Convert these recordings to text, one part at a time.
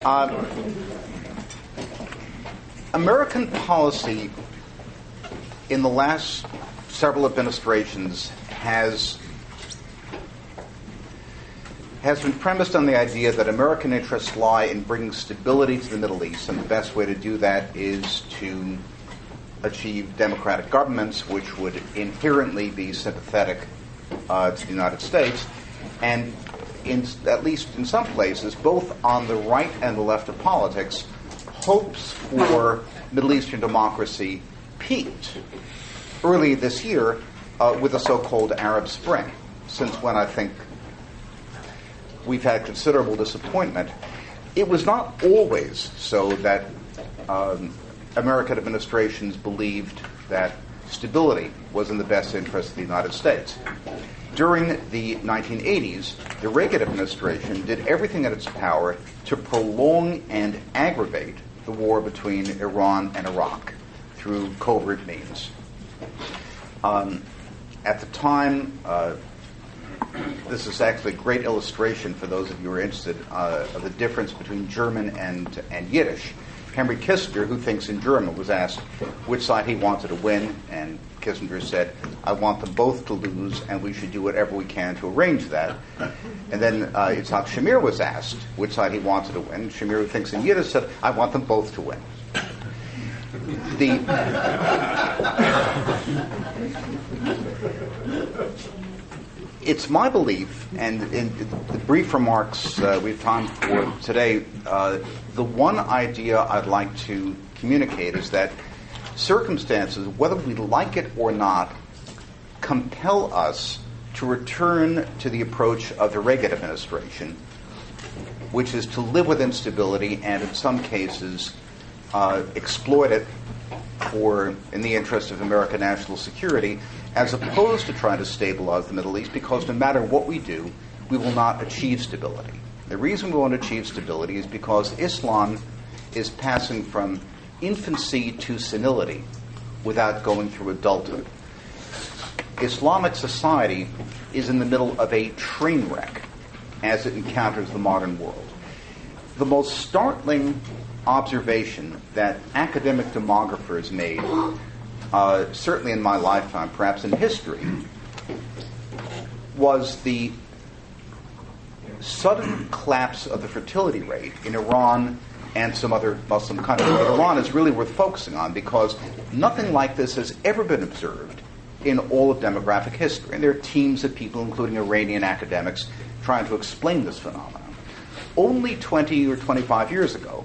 Uh, American policy in the last several administrations has been premised on the idea that American interests lie in bringing stability to the Middle East, and the best way to do that is to achieve democratic governments which would inherently be sympathetic to the United States. And at least in some places, both on the right and the left of politics, hopes for Middle Eastern democracy peaked early this year with the so-called Arab Spring, since when I think we've had considerable disappointment. It was not always so that American administrations believed that stability was in the best interest of the United States. During the 1980s, the Reagan administration did everything in its power to prolong and aggravate the war between Iran and Iraq through covert means. At the time, this is actually a great illustration for those of you who are interested of the difference between German and Yiddish. Henry Kissinger, who thinks in German, was asked which side he wanted to win, and Kissinger said, "I want them both to lose, and we should do whatever we can to arrange that." And then Yitzhak Shamir was asked which side he wanted to win. Shamir, who thinks in Yiddish, said, "I want them both to win." It's my belief, and in the brief remarks we have time for today, the one idea I'd like to communicate is that circumstances, whether we like it or not, compel us to return to the approach of the Reagan administration, which is to live with instability and, in some cases, exploit it in the interest of American national security, as opposed to trying to stabilize the Middle East, because no matter what we do, we will not achieve stability. The reason we won't achieve stability is because Islam is passing from infancy to senility without going through adulthood. Islamic society is in the middle of a train wreck as it encounters the modern world. The most startling observation that academic demographers made, certainly in my lifetime, perhaps in history, was the sudden collapse of the fertility rate in Iran and some other Muslim countries. But Iran is really worth focusing on because nothing like this has ever been observed in all of demographic history. And there are teams of people, including Iranian academics, trying to explain this phenomenon. Only 20 or 25 years ago,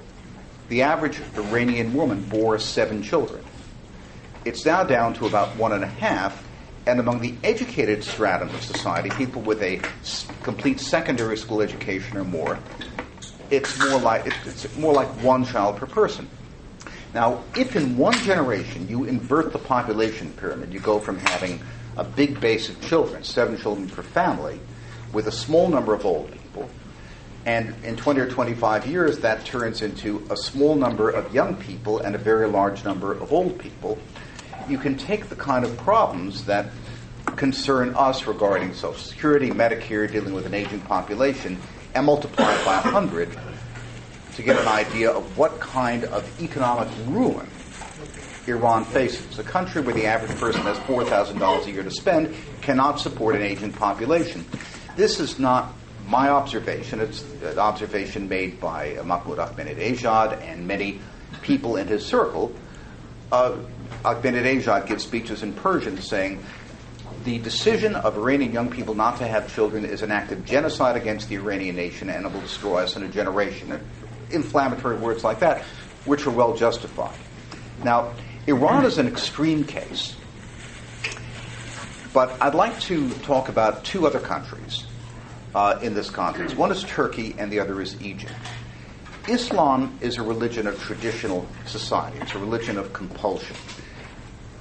the average Iranian woman bore 7 children. It's now down to about 1.5, and among the educated stratum of society, people with a complete secondary school education or more, it's more like 1 child per person. Now, if in one generation you invert the population pyramid, you go from having a big base of children, 7 children per family, with a small number of old people, and in 20 or 25 years that turns into a small number of young people and a very large number of old people, you can take the kind of problems that concern us regarding Social Security, Medicare, dealing with an aging population, and multiply it by 100 to get an idea of what kind of economic ruin Iran faces. A country where the average person has $4,000 a year to spend cannot support an aging population. This is not my observation. It's an observation made by Mahmoud Ahmadinejad and many people in his circle. Ahmadinejad gives speeches in Persian saying, the decision of Iranian young people not to have children is an act of genocide against the Iranian nation, and it will destroy us in a generation. Inflammatory words like that, which are well justified. Now, Iran is an extreme case, but I'd like to talk about 2 other countries in this context. One is Turkey, and the other is Egypt. Islam is a religion of traditional society. It's a religion of compulsion.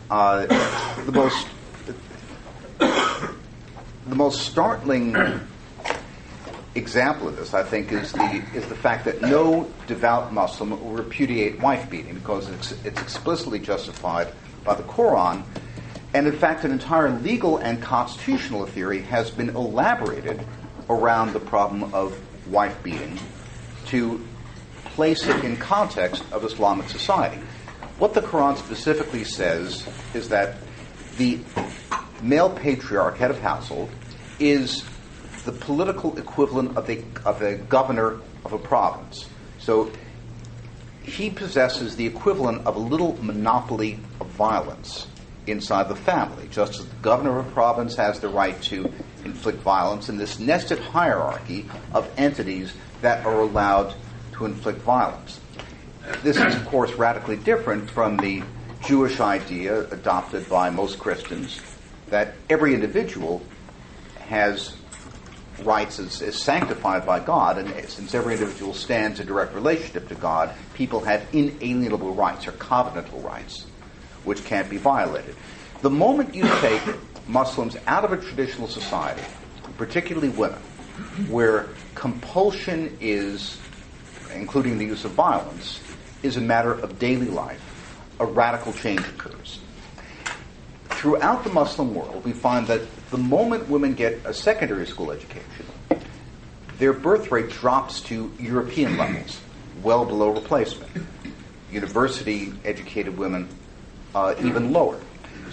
The most startling example of this, I think, is the fact that no devout Muslim will repudiate wife beating because it's explicitly justified by the Quran, and in fact, an entire legal and constitutional theory has been elaborated around the problem of wife beating to place it in context of Islamic society. What the Quran specifically says is that the male patriarch, head of household, is the political equivalent of the governor of a province. So he possesses the equivalent of a little monopoly of violence inside the family, just as the governor of a province has the right to inflict violence in this nested hierarchy of entities that are allowed to inflict violence. This is, of course, radically different from the Jewish idea adopted by most Christians that every individual has rights as sanctified by God, and since every individual stands in direct relationship to God, people have inalienable rights or covenantal rights, which can't be violated. The moment you take Muslims out of a traditional society, particularly women, where compulsion is, including the use of violence, is a matter of daily life, a radical change occurs. Throughout the Muslim world, we find that the moment women get a secondary school education, their birth rate drops to European levels, well below replacement. University-educated women, even lower.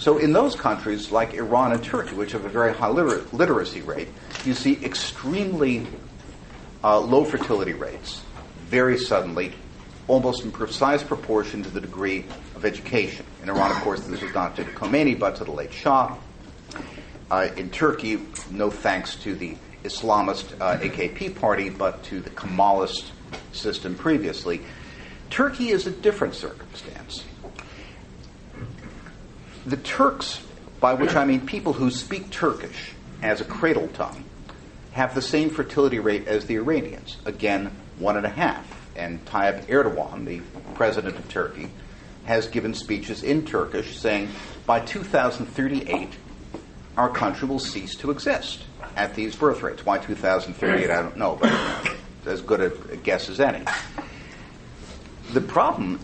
So in those countries like Iran and Turkey, which have a very high literacy rate, you see extremely low fertility rates, very suddenly, almost in precise proportion to the degree of education. In Iran, of course, this was not to Khomeini, but to the late Shah. In Turkey, no thanks to the Islamist AKP party, but to the Kemalist system previously. Turkey is a different circumstance. The Turks, by which I mean people who speak Turkish as a cradle tongue, have the same fertility rate as the Iranians, again, 1.5. And Tayyip Erdogan, the president of Turkey, has given speeches in Turkish saying, by 2038, our country will cease to exist at these birth rates. Why 2038, I don't know, but as good a guess as any. The problem,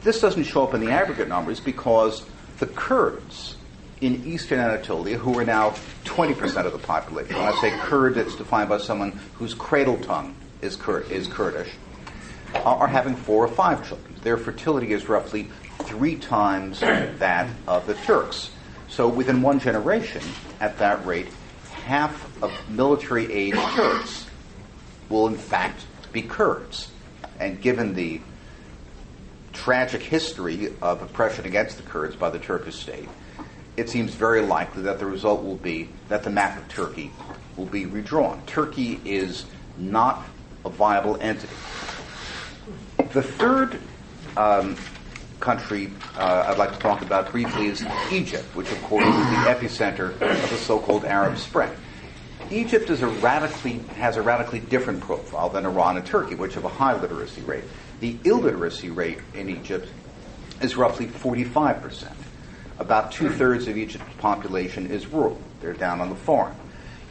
this doesn't show up in the aggregate numbers because the Kurds in eastern Anatolia, who are now 20% of the population, when I say Kurd, it's defined by someone whose cradle tongue is Kurdish, are having 4 or 5 children. Their fertility is roughly 3 times that of the Turks. So within one generation, at that rate, half of military-age Turks will in fact be Kurds. And given the tragic history of oppression against the Kurds by the Turkish state, it seems very likely that the result will be that the map of Turkey will be redrawn. Turkey is not a viable entity. The third country I'd like to talk about briefly is Egypt, which of course is the epicenter of the so-called Arab Spring. Egypt has a radically different profile than Iran and Turkey, which have a high literacy rate. The illiteracy rate in Egypt is roughly 45%. About 2/3 of Egypt's population is rural. They're down on the farm.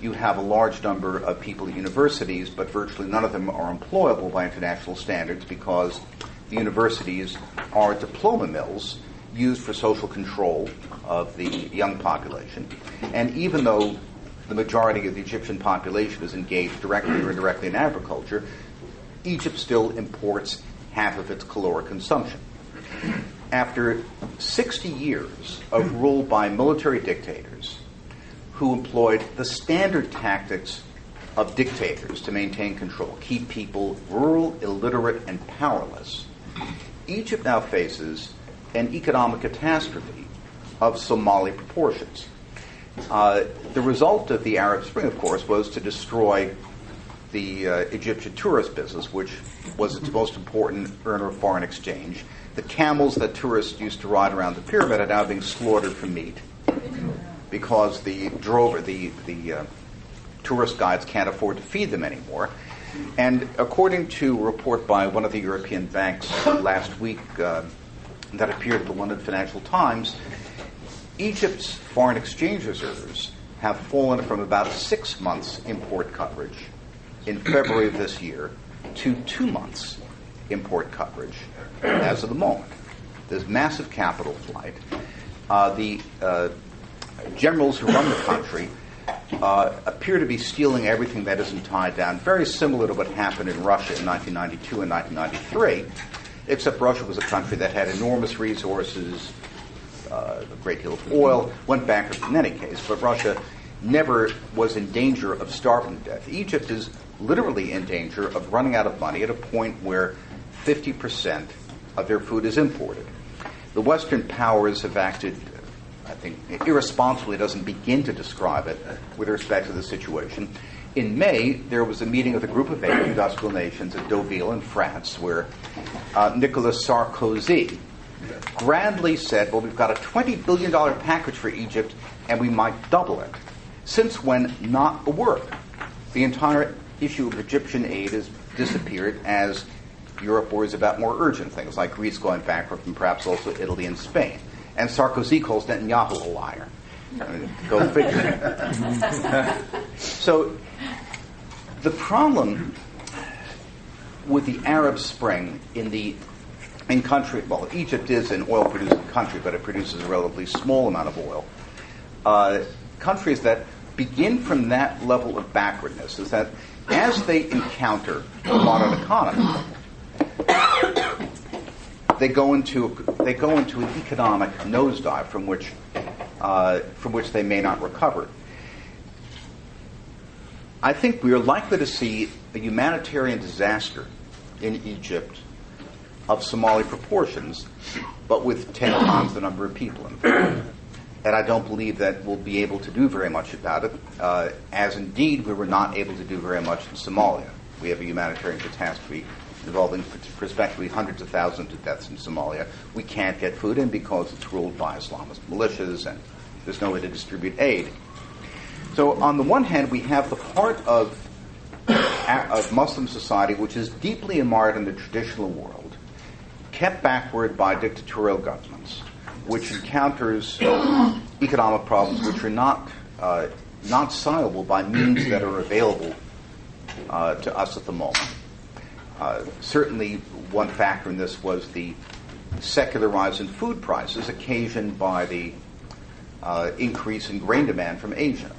You have a large number of people at universities, but virtually none of them are employable by international standards because the universities are diploma mills used for social control of the young population. And even though the majority of the Egyptian population is engaged directly or indirectly in agriculture, Egypt still imports half of its caloric consumption. After 60 years of rule by military dictators who employed the standard tactics of dictators to maintain control, keep people rural, illiterate, and powerless, Egypt now faces an economic catastrophe of Somali proportions. The result of the Arab Spring, of course, was to destroy the Egyptian tourist business, which was its most important earner of foreign exchange. The camels that tourists used to ride around the pyramid are now being slaughtered for meat because the tourist guides can't afford to feed them anymore. And according to a report by one of the European banks last week that appeared in the London Financial Times, Egypt's foreign exchange reserves have fallen from about 6 months import coverage in February of this year to 2 months import coverage as of the moment. There's massive capital flight. The generals who run the country appear to be stealing everything that isn't tied down, very similar to what happened in Russia in 1992 and 1993, except Russia was a country that had enormous resources, a great deal of oil, went bankrupt in any case, but Russia never was in danger of starving to death. Egypt is literally in danger of running out of money at a point where 50% of their food is imported. The Western powers have acted, I think, irresponsibly doesn't begin to describe it with respect to the situation. In May, there was a meeting of the Group of 8 industrial nations at Deauville in France where Nicolas Sarkozy grandly said, well, we've got a $20 billion package for Egypt and we might double it. Since when? Not a word. The entire issue of Egyptian aid has disappeared as Europe worries about more urgent things like Greece going bankrupt and perhaps also Italy and Spain. And Sarkozy calls Netanyahu a liar. Go figure. So the problem with the Arab Spring in country, well, Egypt is an oil-producing country, but it produces a relatively small amount of oil. Countries that begin from that level of backwardness is that as they encounter a modern economy, they go into an economic nosedive from which they may not recover. I think we are likely to see a humanitarian disaster in Egypt of Somali proportions, but with 10 times the number of people in it. And I don't believe that we'll be able to do very much about it, as indeed we were not able to do very much in Somalia. We have a humanitarian catastrophe involving prospectively hundreds of thousands of deaths in Somalia. We can't get food in because it's ruled by Islamist militias and there's no way to distribute aid. So on the one hand, we have the part of Muslim society which is deeply immersed in the traditional world, kept backward by dictatorial governments, which encounters economic problems which are not solvable by means that are available to us at the moment. Certainly, one factor in this was the secular rise in food prices occasioned by the increase in grain demand from Asia.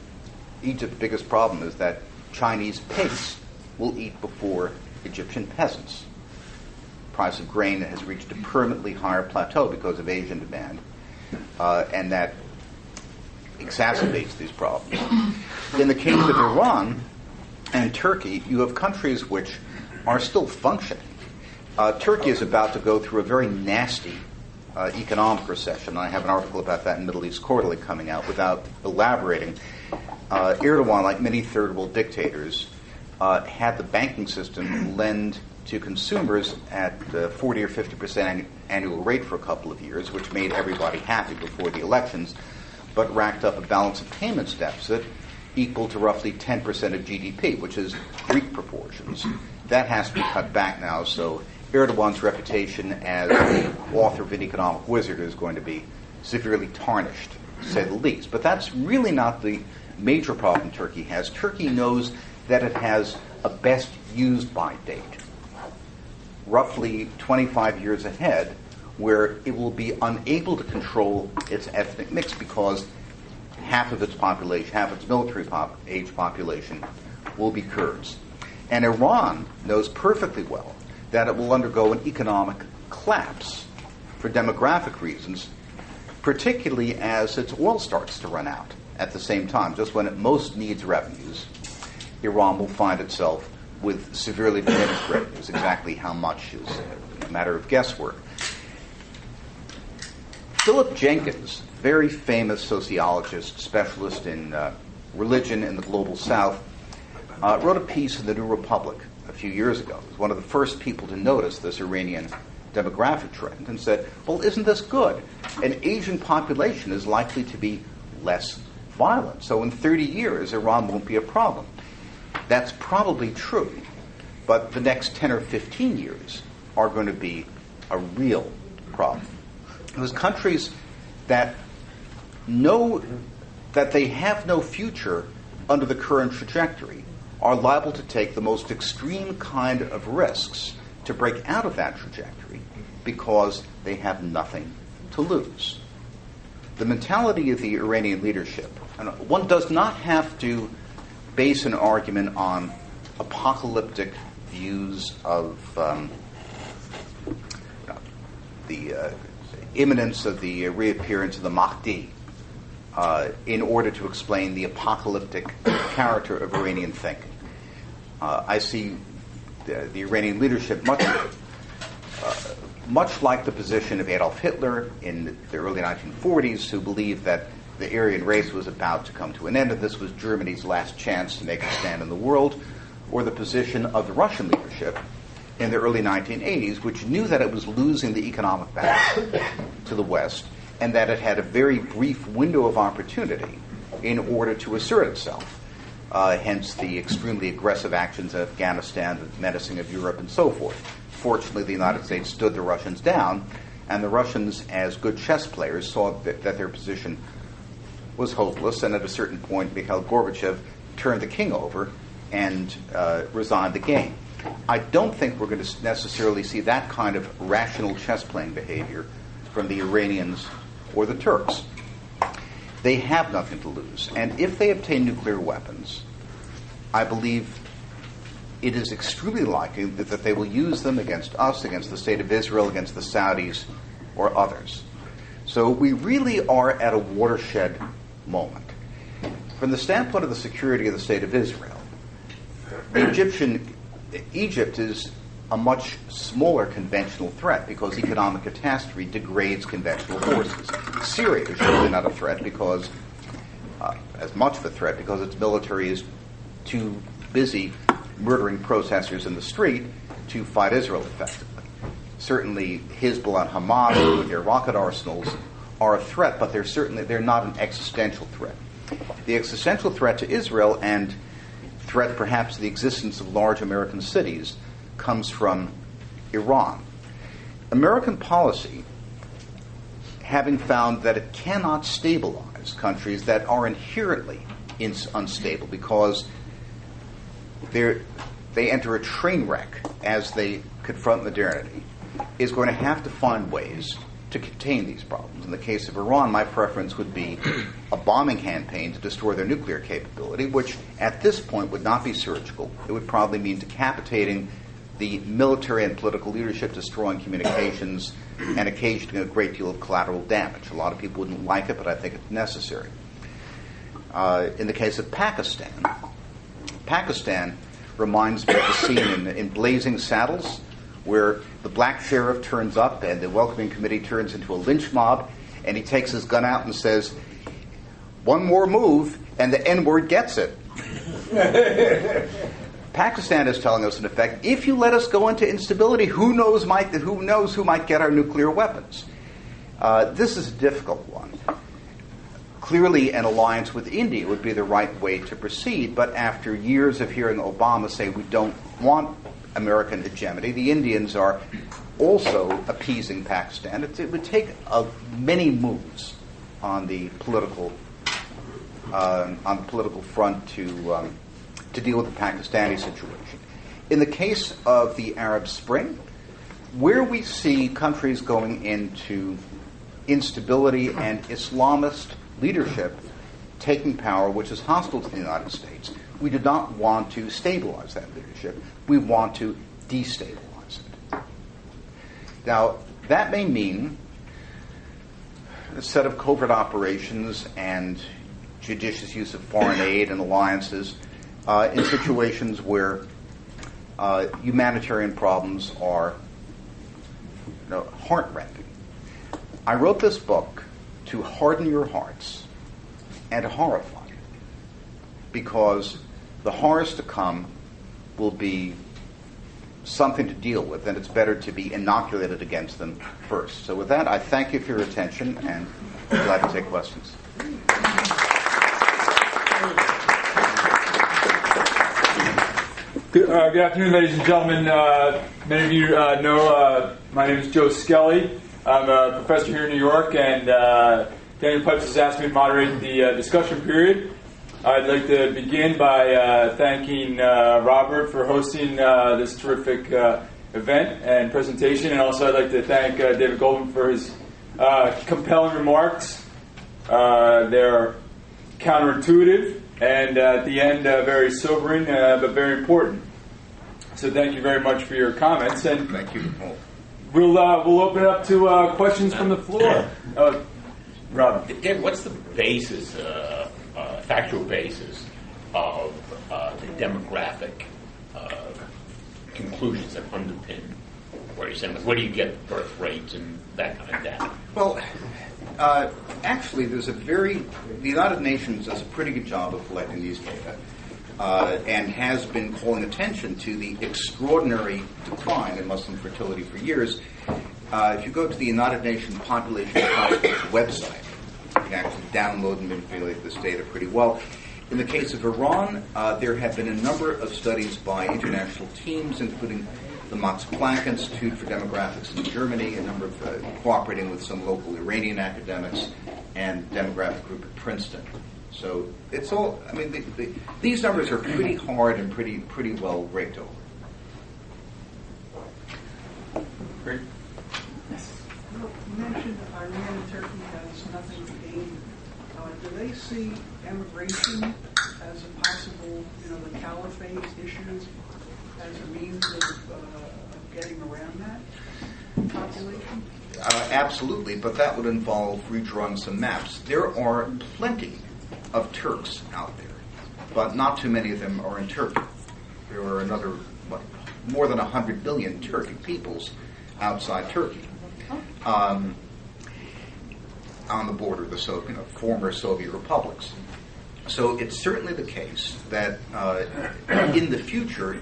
Egypt's biggest problem is that Chinese pigs will eat before Egyptian peasants. The price of grain has reached a permanently higher plateau because of Asian demand, and that exacerbates these problems. In the case of Iran and Turkey, you have countries which are still functioning. Turkey is about to go through a very nasty economic recession. I have an article about that in Middle East Quarterly coming out without elaborating. Erdogan, like many third world dictators, had the banking system lend to consumers at 40 or 50% annual rate for a couple of years, which made everybody happy before the elections, but racked up a balance of payments deficit equal to roughly 10% of GDP, which is Greek proportions. That has to be cut back now, so Erdogan's reputation as the author of an economic wizard is going to be severely tarnished, to say the least. But that's really not the major problem Turkey has. Turkey knows that it has a best used by date, roughly 25 years ahead, where it will be unable to control its ethnic mix because half of its population, half of its military age population, will be Kurds. And Iran knows perfectly well that it will undergo an economic collapse for demographic reasons, particularly as its oil starts to run out at the same time. Just when it most needs revenues, Iran will find itself with severely diminished revenues. Exactly how much is a matter of guesswork. Philip Jenkins, very famous sociologist, specialist in religion in the global south, wrote a piece in the New Republic a few years ago. He was one of the first people to notice this Iranian demographic trend and said, well, isn't this good? An Asian population is likely to be less violent. So in 30 years, Iran won't be a problem. That's probably true. But the next 10 or 15 years are going to be a real problem. Those countries that know that they have no future under the current trajectory are liable to take the most extreme kind of risks to break out of that trajectory because they have nothing to lose. the mentality of the Iranian leadership, and one does not have to base an argument on apocalyptic views of the imminence of the reappearance of the Mahdi in order to explain the apocalyptic character of Iranian thinking. I see the Iranian leadership much like the position of Adolf Hitler in the early 1940s, who believed that the Aryan race was about to come to an end, and this was Germany's last chance to make a stand in the world, or the position of the Russian leadership in the early 1980s, which knew that it was losing the economic battle to the West, and that it had a very brief window of opportunity in order to assert itself. Hence the extremely aggressive actions in Afghanistan, the menacing of Europe, and so forth. Fortunately, the United States stood the Russians down, and the Russians, as good chess players, saw that their position was hopeless, and at a certain point, Mikhail Gorbachev turned the king over and resigned the game. I don't think we're going to necessarily see that kind of rational chess-playing behavior from the Iranians or the Turks. They have nothing to lose, and if they obtain nuclear weapons, I believe it is extremely likely that they will use them against us, against the State of Israel, against the Saudis, or others. So we really are at a watershed moment. From the standpoint of the security of the State of Israel, Egypt is a much smaller conventional threat because economic catastrophe degrades conventional forces. Syria is surely not a threat because, as much of a threat, because its military is too busy murdering protesters in the street to fight Israel effectively. Certainly Hezbollah and Hamas with their rocket arsenals are a threat, but they're not an existential threat. The existential threat to Israel and threat perhaps to the existence of large American cities comes from Iran. American policy, having found that it cannot stabilize countries that are inherently unstable because they enter a train wreck as they confront modernity, is going to have to find ways to contain these problems. In the case of Iran, my preference would be a bombing campaign to destroy their nuclear capability, which at this point would not be surgical. It would probably mean decapitating the military and political leadership, destroying communications, and occasioning a great deal of collateral damage. A lot of people wouldn't like it, but I think it's necessary. In the case of Pakistan reminds me of the scene in Blazing Saddles, where the black sheriff turns up and the welcoming committee turns into a lynch mob, and he takes his gun out and says, "One more move, and the N-word gets it." Pakistan is telling us, in effect, if you let us go into instability, who knows who might get our nuclear weapons? This is a difficult one. Clearly, an alliance with India would be the right way to proceed, but after years of hearing Obama say we don't want American hegemony, the Indians are also appeasing Pakistan. It would take many moves on the political front to deal with the Pakistani situation. In the case of the Arab Spring, where we see countries going into instability and Islamist leadership taking power, which is hostile to the United States, we do not want to stabilize that leadership. We want to destabilize it. Now, that may mean a set of covert operations and judicious use of foreign aid and alliances in situations where humanitarian problems are heart-rending. I wrote this book to harden your hearts and to horrify you, because the horrors to come will be something to deal with, and it's better to be inoculated against them first. So with that, I thank you for your attention, and I'm glad to take questions. Good afternoon, ladies and gentlemen. Many of you know my name is Joe Skelly. I'm a professor here in New York, and Daniel Pipes has asked me to moderate the discussion period. I'd like to begin by thanking Robert for hosting this terrific event and presentation, and also I'd like to thank David Goldman for his compelling remarks They're counterintuitive, and at the end, very sobering, but very important. So thank you very much for your comments. And thank you. We'll open it up to questions from the floor. Rob. David, what's the basis, factual basis of the demographic conclusions that underpin where you're saying, where do you get birth rates and that kind of data? Well, actually, the United Nations does a pretty good job of collecting these data and has been calling attention to the extraordinary decline in Muslim fertility for years. If you go to the United Nations Population Council's website, you can actually download and manipulate this data pretty well. In the case of Iran, there have been a number of studies by international teams, including the Max Planck Institute for Demographics in Germany, a number of cooperating with some local Iranian academics, and demographic group at Princeton. So it's all, I mean, these numbers are pretty hard and pretty well raked over. Great. You mentioned Iran and Turkey has nothing to gain. Do they see immigration as a possible, the caliphate issue as a means of getting around that population? Absolutely, but that would involve redrawing some maps. There are plenty of Turks out there, but not too many of them are in Turkey. There are another, more than 100 million Turkic peoples outside Turkey. On the border of the former Soviet republics. So it's certainly the case that in the future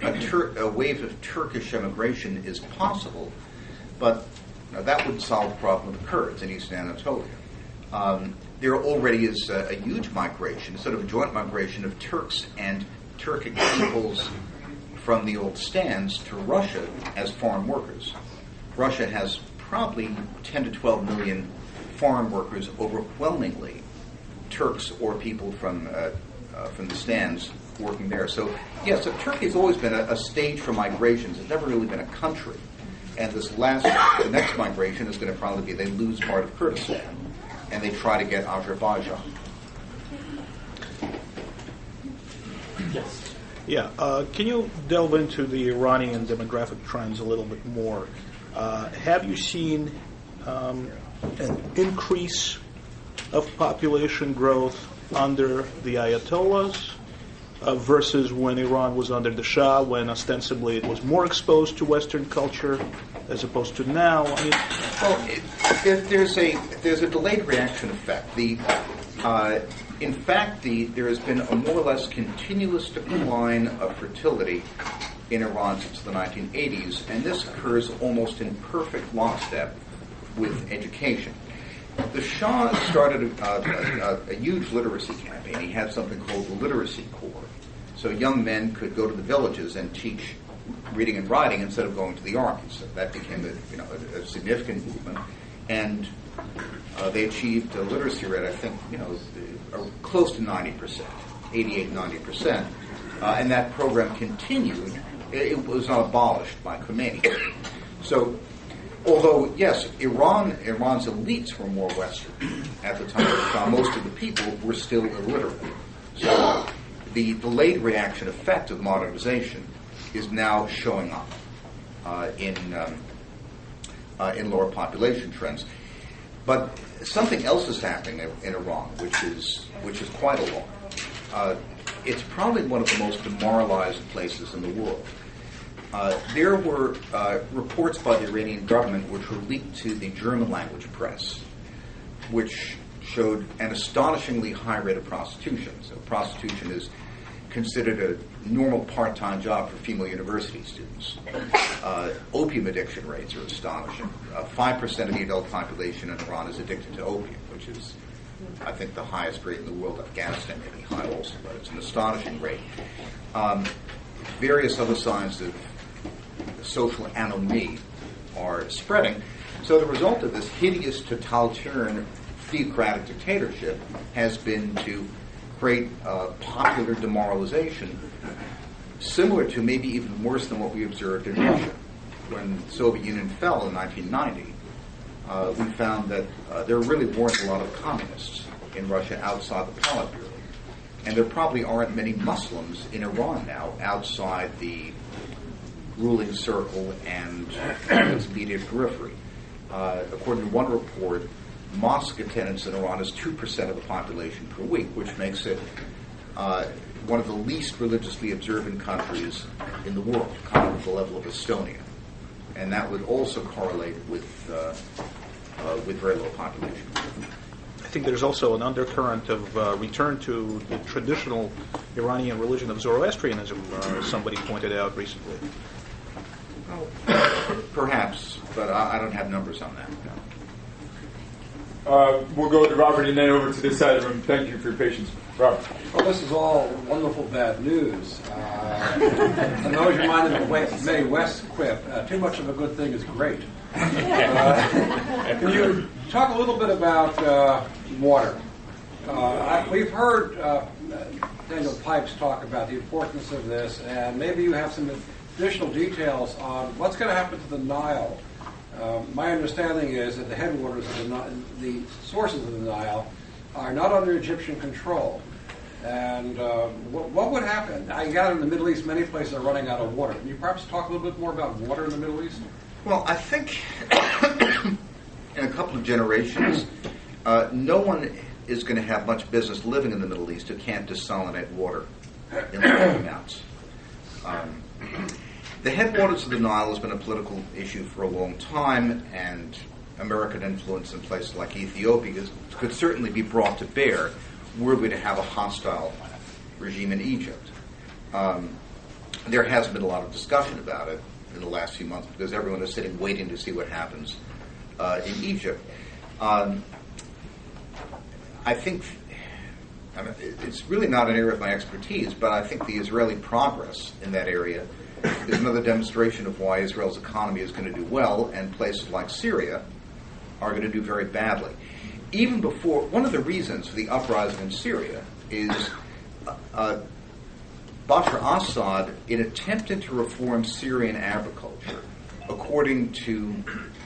a wave of Turkish immigration is possible, but that would solve the problem of the Kurds in Eastern Anatolia. There already is a huge migration, sort of a joint migration of Turks and Turkic peoples from the old stands to Russia as foreign workers. Russia has probably 10 to 12 million foreign workers, overwhelmingly Turks or people from the stands working there. So, yes, so Turkey has always been a stage for migrations. It's never really been a country. And the next migration is going to probably be they lose part of Kurdistan and they try to get Azerbaijan. Yes. Yeah. Can you delve into the Iranian demographic trends a little bit more? Have you seen an increase of population growth under the Ayatollahs versus when Iran was under the Shah, when ostensibly it was more exposed to Western culture as opposed to now? I mean, well, there's a delayed reaction effect. In fact, there has been a more or less continuous decline of fertility in Iran since the 1980s, and this occurs almost in perfect lockstep with education. The Shah started a huge literacy campaign. He had something called the Literacy Corps. So young men could go to the villages and teach reading and writing instead of going to the army. So that became a significant movement. And they achieved a literacy rate, I think, close to 90%, 88, 90%. And that program continued. It was not abolished by Khomeini. So, although, yes, Iran's elites were more Western at the time of the Shah, most of the people were still illiterate. So the delayed reaction effect of modernization is now showing up in lower population trends. But something else is happening in Iran, which is quite alarming. It's probably one of the most demoralized places in the world. There were reports by the Iranian government which were leaked to the German language press, which showed an astonishingly high rate of prostitution. So prostitution is considered a normal part-time job for female university students. Opium addiction rates are astonishing. 5% of the adult population in Iran is addicted to opium, which is, I think, the highest rate in the world. Afghanistan may be high also, but it's an astonishing rate. Various other signs of social anomie are spreading. So the result of this hideous totalitarian theocratic dictatorship has been to create popular demoralization, similar to, maybe even worse than what we observed in Russia. When the Soviet Union fell in 1990, we found that there really weren't a lot of communists in Russia outside the Politburo. And there probably aren't many Muslims in Iran now outside the ruling circle and its immediate periphery. According to one report, mosque attendance in Iran is 2% of the population per week, which makes it one of the least religiously observant countries in the world, kind of at the level of Estonia. And that would also correlate with very low population. I think there's also an undercurrent of return to the traditional Iranian religion of Zoroastrianism, somebody pointed out recently. Well, perhaps, but I don't have numbers on that. No. We'll go to Robert and then over to this side of the room. Thank you for your patience. Robert. Well, this is all wonderful bad news. And always reminded of Mae West's quip, too much of a good thing is great. Can you talk a little bit about water? We've heard Daniel Pipes talk about the importance of this, and maybe you have some additional details on what's going to happen to the Nile. My understanding is that the headwaters of the sources of the Nile are not under Egyptian control. And what would happen? I gather in the Middle East, many places are running out of water. Can you perhaps talk a little bit more about water in the Middle East? Well, I think in a couple of generations, no one is going to have much business living in the Middle East who can't desalinate water in large amounts. The headwaters of the Nile has been a political issue for a long time, and American influence in places like Ethiopia could certainly be brought to bear were we to have a hostile regime in Egypt. There hasn't been a lot of discussion about it in the last few months because everyone is sitting waiting to see what happens in Egypt. I think it's really not an area of my expertise, but I think the Israeli progress in that area is another demonstration of why Israel's economy is going to do well and places like Syria are going to do very badly. Even before, one of the reasons for the uprising in Syria is Bashar Assad, in attempting to reform Syrian agriculture according to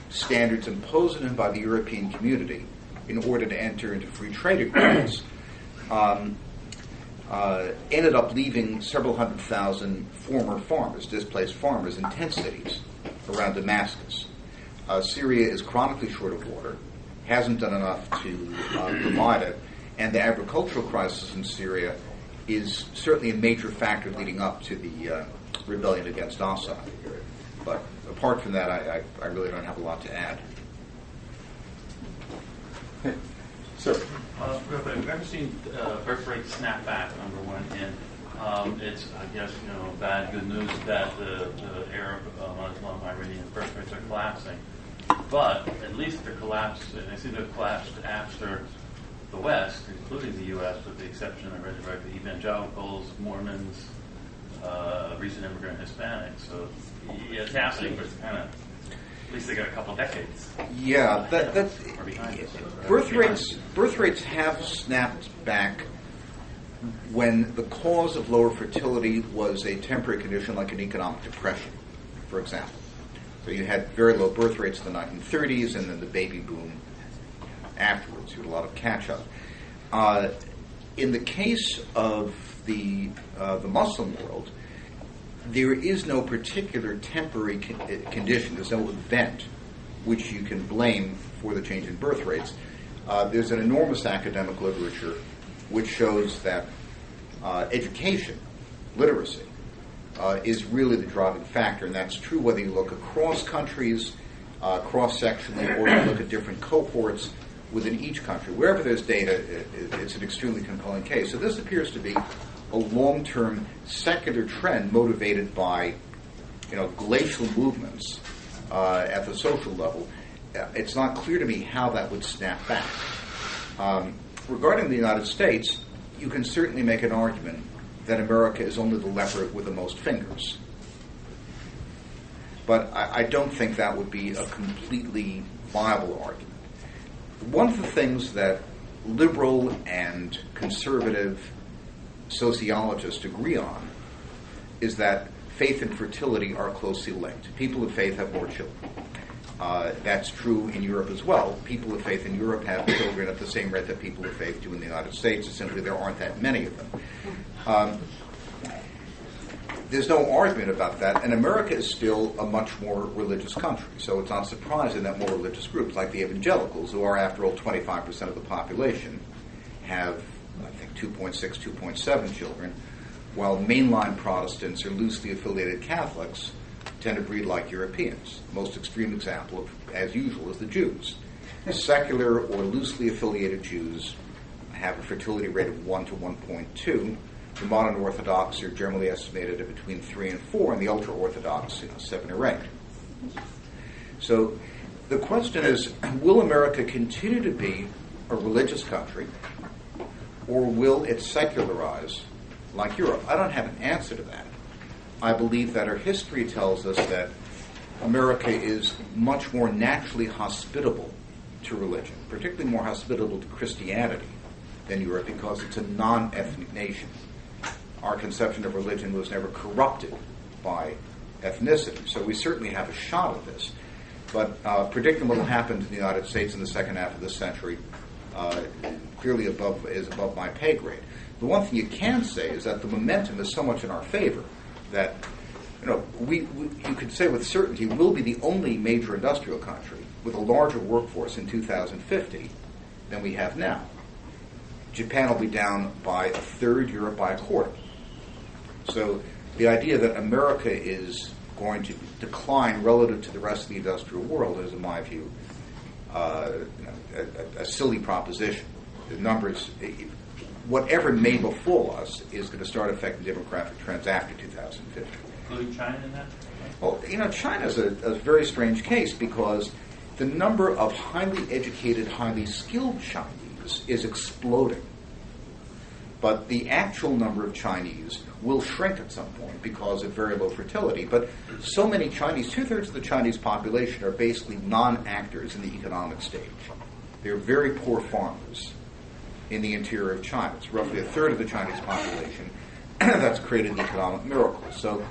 standards imposed on him by the European community in order to enter into free trade agreements, ended up leaving several 100,000 former farmers, displaced farmers, in tent cities around Damascus. Syria is chronically short of water, hasn't done enough to provide it, and the agricultural crisis in Syria is certainly a major factor leading up to the rebellion against Assad. But apart from that, I really don't have a lot to add. Sir. Real quick, we've never seen birth rate snap back, number one, and it's, I guess, bad, good news that the Arab, Muslim, Iranian birth rates are collapsing. But at least they're collapsed, and they seem to have collapsed after the West, including the U.S., with the exception of the evangelicals, Mormons, recent immigrant Hispanics. So yeah, it's happening, but it's kind of, at least they got a couple decades. Yeah, birth rates have snapped back when the cause of lower fertility was a temporary condition like an economic depression, for example. So you had very low birth rates in the 1930s, and then the baby boom afterwards. You had a lot of catch-up. In the case of the Muslim world, there is no particular temporary condition. There's no event which you can blame for the change in birth rates. There's an enormous academic literature which shows that education, literacy, is really the driving factor, and that's true whether you look across countries, cross-sectionally, or you look at different cohorts within each country. Wherever there's data, it's an extremely compelling case. So this appears to be a long-term secular trend motivated by, glacial movements at the social level. It's not clear to me how that would snap back. Regarding the United States, you can certainly make an argument that America is only the leopard with the most fingers. But I don't think that would be a completely viable argument. One of the things that liberal and conservative sociologists agree on is that faith and fertility are closely linked. People of faith have more children. That's true in Europe as well. People of faith in Europe have children at the same rate that people of faith do in the United States. It's simply there aren't that many of them. There's no argument about that, and America is still a much more religious country, so it's not surprising that more religious groups, like the evangelicals, who are, after all, 25% of the population, have, I think, 2.6, 2.7 children, while mainline Protestants or loosely affiliated Catholics tend to breed like Europeans. The most extreme example, as usual, is the Jews. Secular or loosely affiliated Jews have a fertility rate of 1 to 1.2. The modern Orthodox are generally estimated at between 3 and 4, and the ultra-Orthodox, 7 or 8. So the question is, will America continue to be a religious country, or will it secularize like Europe? I don't have an answer to that. I believe that our history tells us that America is much more naturally hospitable to religion, particularly more hospitable to Christianity than Europe, because it's a non-ethnic nation. Our conception of religion was never corrupted by ethnicity, so we certainly have a shot at this. But predicting what will happen to the United States in the second half of this century clearly is above my pay grade. The one thing you can say is that the momentum is so much in our favor that you could say with certainty we'll be the only major industrial country with a larger workforce in 2050 than we have now. Japan will be down by a third, Europe by a quarter. So the idea that America is going to decline relative to the rest of the industrial world is, in my view, a silly proposition. The numbers, whatever may befall us, is going to start affecting demographic trends after 2050. Including China in that? Well, China's a very strange case because the number of highly educated, highly skilled Chinese is exploding. But the actual number of Chinese will shrink at some point because of very low fertility. But so many Chinese, 2/3 of the Chinese population are basically non-actors in the economic stage. They're very poor farmers in the interior of China. It's roughly 1/3 of the Chinese population that's created an economic miracle. So,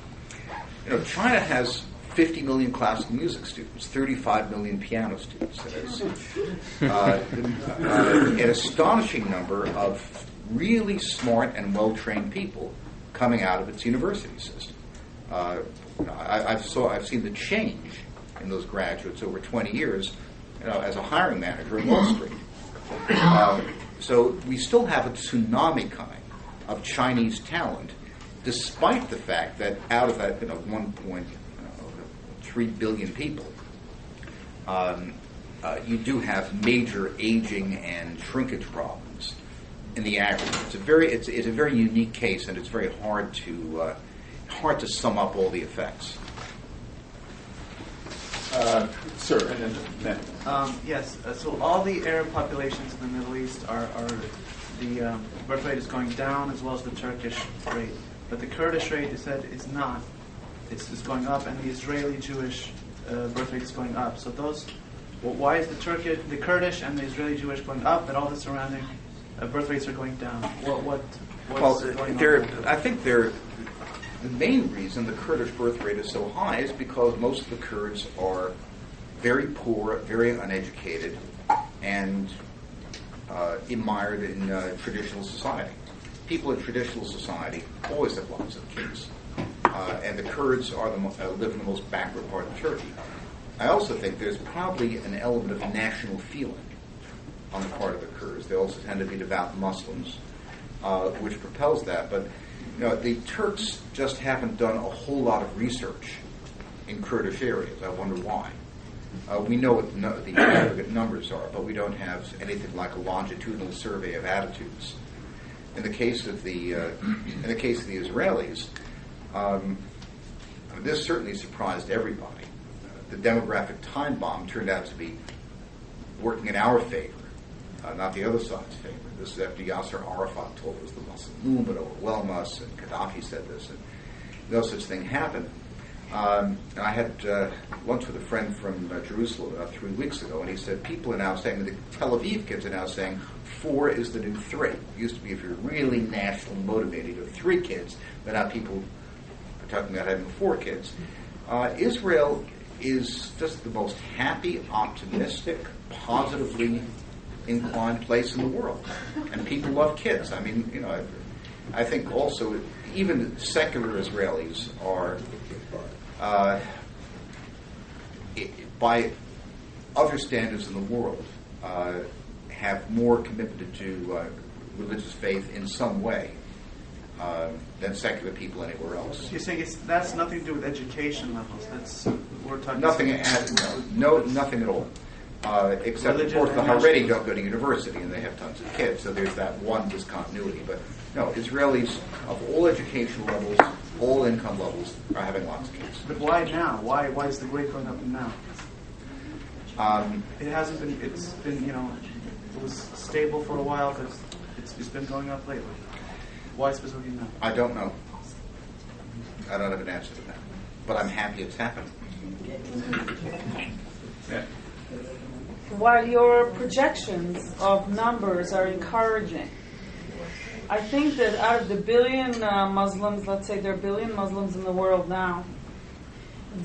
China has 50 million classical music students, 35 million piano students. An astonishing number of really smart and well-trained people coming out of its university system. I've seen the change in those graduates over 20 years, as a hiring manager in Wall Street. So we still have a tsunami coming of Chinese talent, despite the fact that out of that 1.3 billion people, you do have major aging and shrinkage problems in the aggregate. It's a very unique case, and it's very hard to sum up all the effects. Sir, and then Matt. Yes. So all the Arab populations in the Middle East are the birth rate is going down, as well as the Turkish rate. But the Kurdish rate, they said, is not. It's going up, and the Israeli Jewish birth rate is going up. So why is the Kurdish and the Israeli Jewish going up, but all the surrounding birth rates are going down? What's going on? I think the main reason the Kurdish birth rate is so high is because most of the Kurds are very poor, very uneducated, and mired in traditional society. People in traditional society always have lots of kids, and the Kurds live in the most backward part of Turkey. I also think there's probably an element of national feeling on the part of the Kurds. They also tend to be devout Muslims, which propels that. But the Turks just haven't done a whole lot of research in Kurdish areas. I wonder why. We know what the aggregate numbers are, but we don't have anything like a longitudinal survey of attitudes. In the case of the Israelis, this certainly surprised everybody. The demographic time bomb turned out to be working in our favor, not the other side's favor. This is after Yasser Arafat told us the Muslim would overwhelm us, and Gaddafi said this, and no such thing happened. And I had lunch with a friend from Jerusalem about 3 weeks ago, and he said people are now saying, the Tel Aviv kids are now saying 4 is the new 3. It used to be if you're really nationally motivated, you have 3 kids, but now people are talking about having 4 kids. Israel is just the most happy, optimistic, positively inclined place in the world. And people love kids. I mean, you know, I think also even secular Israelis are, by other standards in the world, have more commitment to religious faith in some way than secular people anywhere else. You're saying that's nothing to do with education levels. That's we're talking nothing nothing at all. Except, of course, the Haredi don't go to university and they have tons of kids, so there's that one discontinuity. But no, Israelis of all educational levels, all income levels, are having lots of kids. But why now? Why is the rate going up now? It hasn't been. It's been, you know, it was stable for a while, but it's been going up lately. Why specifically now? I don't know. I don't have an answer to that. But I'm happy it's happening. Yeah. While your projections of numbers are encouraging, I think that out of the billion Muslims, let's say there are a billion Muslims in the world now,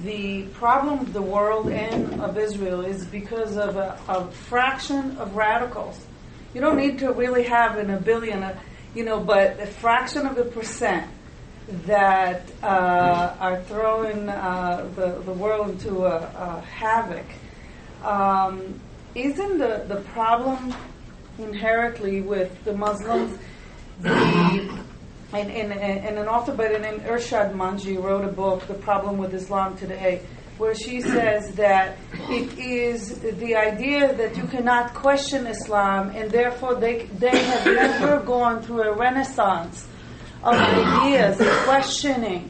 the problem of the world and of Israel is because of a fraction of radicals. You don't need to really have in a billion, but a fraction of the percent that are throwing the world into a havoc. Isn't the problem inherently with the Muslims? And an author by the name Irshad Manji wrote a book, The Problem with Islam Today, where she says that it is the idea that you cannot question Islam, and therefore they have never gone through a renaissance of ideas and questioning.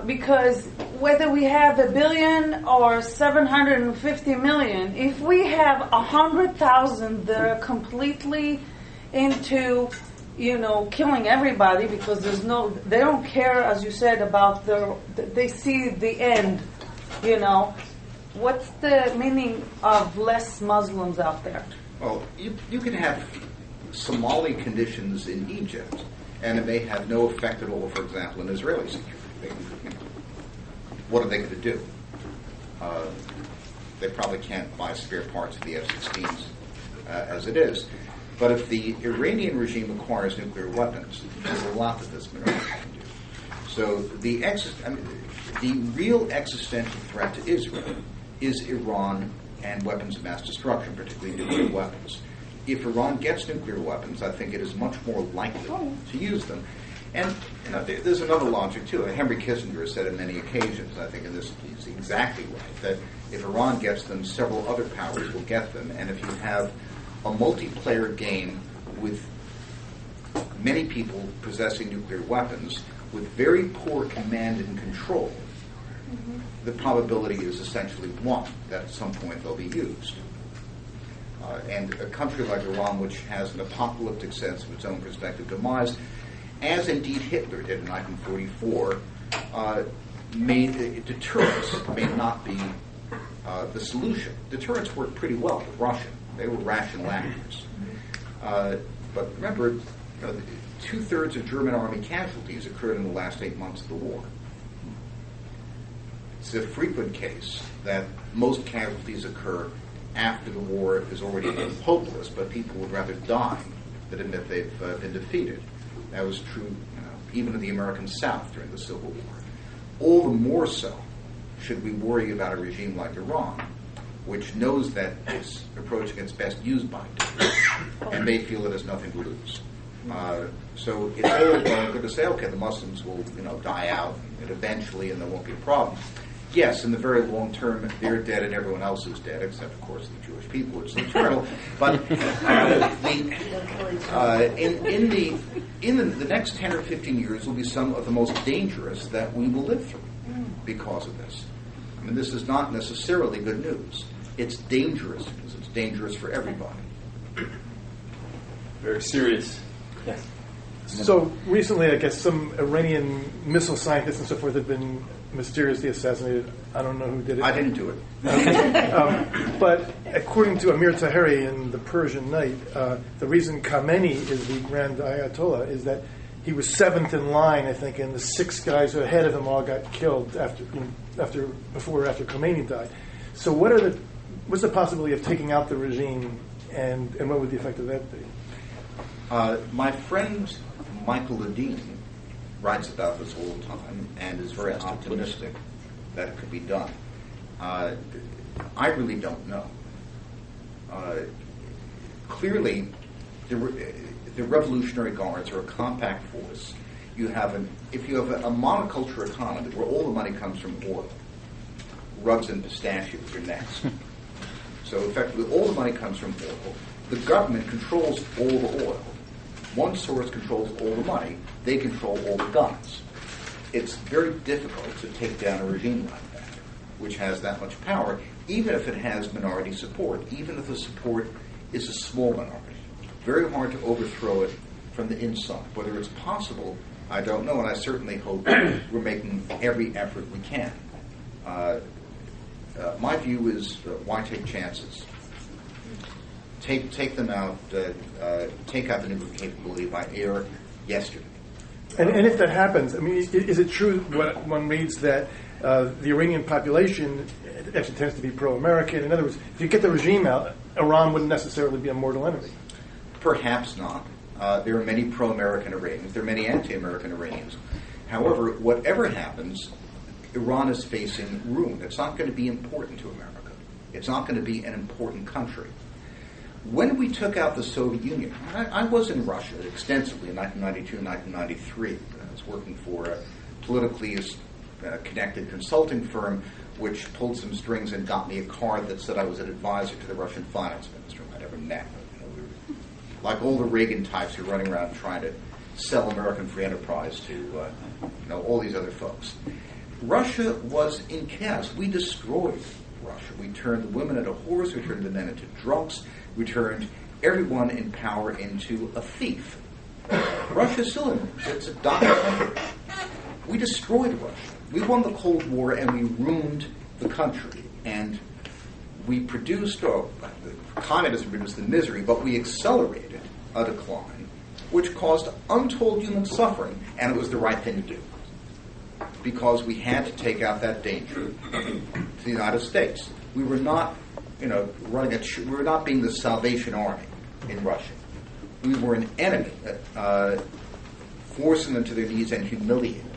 Because whether we have 1 billion or 750 million, if we have 100,000 that are completely into, killing everybody because they don't care, as you said, about they see the end, What's the meaning of less Muslims out there? Well, you can have Somali conditions in Egypt, and it may have no effect at all, for example, in Israeli security. What are they going to do? They probably can't buy spare parts for the F-16s as it is. But if the Iranian regime acquires nuclear weapons, there's a lot that this minority can do. So the real existential threat to Israel is Iran and weapons of mass destruction, particularly nuclear weapons. If Iran gets nuclear weapons, I think it is much more likely to use them. And there's another logic too. Henry Kissinger has said on many occasions, I think in this he's exactly right, that if Iran gets them, several other powers will get them. And if you have a multiplayer game with many people possessing nuclear weapons with very poor command and control, the probability is essentially 1 that at some point they'll be used. And a country like Iran, which has an apocalyptic sense of its own prospective demise, as indeed Hitler did in 1944, deterrence may not be the solution. Deterrence worked pretty well with Russia. They were rational actors. But remember, 2/3 of German army casualties occurred in the last 8 months of the war. It's a frequent case that most casualties occur after the war is already hopeless, but people would rather die than admit they've been defeated. That was true even in the American South during the Civil War. All the more so should we worry about a regime like Iran, which knows that it's approaching its best use by and may feel it has nothing to lose. So it's all good to say, okay, the Muslims will die out and eventually, and there won't be a problem. Yes, in the very long term, they're dead and everyone else is dead, except, of course, the Jewish people, which is eternal. But in the next 10 or 15 years will be some of the most dangerous that we will live through because of this. I mean, this is not necessarily good news. It's dangerous because it's dangerous for everybody. Very serious. Yes. So recently, I guess some Iranian missile scientists and so forth have been mysteriously assassinated. I don't know who did it. I didn't do it. But according to Amir Taheri in The Persian Night, the reason Khamenei is the Grand Ayatollah is that he was 7th in line, I think, and the 6 guys ahead of him all got killed before or after Khomeini died. So what's the possibility of taking out the regime, and what would the effect of that be? My friend Michael Ledeen writes about this all the time and is very optimistic that it could be done. I really don't know. Clearly, the Revolutionary Guards are a compact force. If you have a monoculture economy where all the money comes from oil, rubs and pistachios are next. So effectively, all the money comes from oil. The government controls all the oil. One source controls all the money. They control all the guns. It's very difficult to take down a regime like that, which has that much power, even if it has minority support, even if the support is a small minority. Very hard to overthrow it from the inside. Whether it's possible, I don't know, and I certainly hope we're making every effort we can. My view is, why take chances? Take them out. Take out the nuclear capability by air yesterday. And if that happens, I mean, is it true what one reads that the Iranian population actually tends to be pro-American? In other words, if you get the regime out, Iran wouldn't necessarily be a mortal enemy. Perhaps not. There are many pro-American Iranians. There are many anti-American Iranians. However, whatever happens, Iran is facing ruin. It's not going to be important to America. It's not going to be an important country. When we took out the Soviet Union, I was in Russia extensively in 1992 and 1993. I was working for a politically connected consulting firm which pulled some strings and got me a card that said I was an advisor to the Russian finance minister I never met. We were like all the Reagan types who are running around trying to sell American free enterprise to all these other folks. Russia was in chaos. We destroyed Russia. We turned the women into whores. We turned the men into drunks. We turned everyone in power into a thief. Russia's still in. It's a dying country. We destroyed Russia. We won the Cold War and we ruined the country. And we produced, communism produced the misery, but we accelerated a decline which caused untold human suffering, and it was the right thing to do. Because we had to take out that danger to the United States. We were not, we were not being the Salvation Army in Russia. We were an enemy, forcing them to their knees and humiliating them.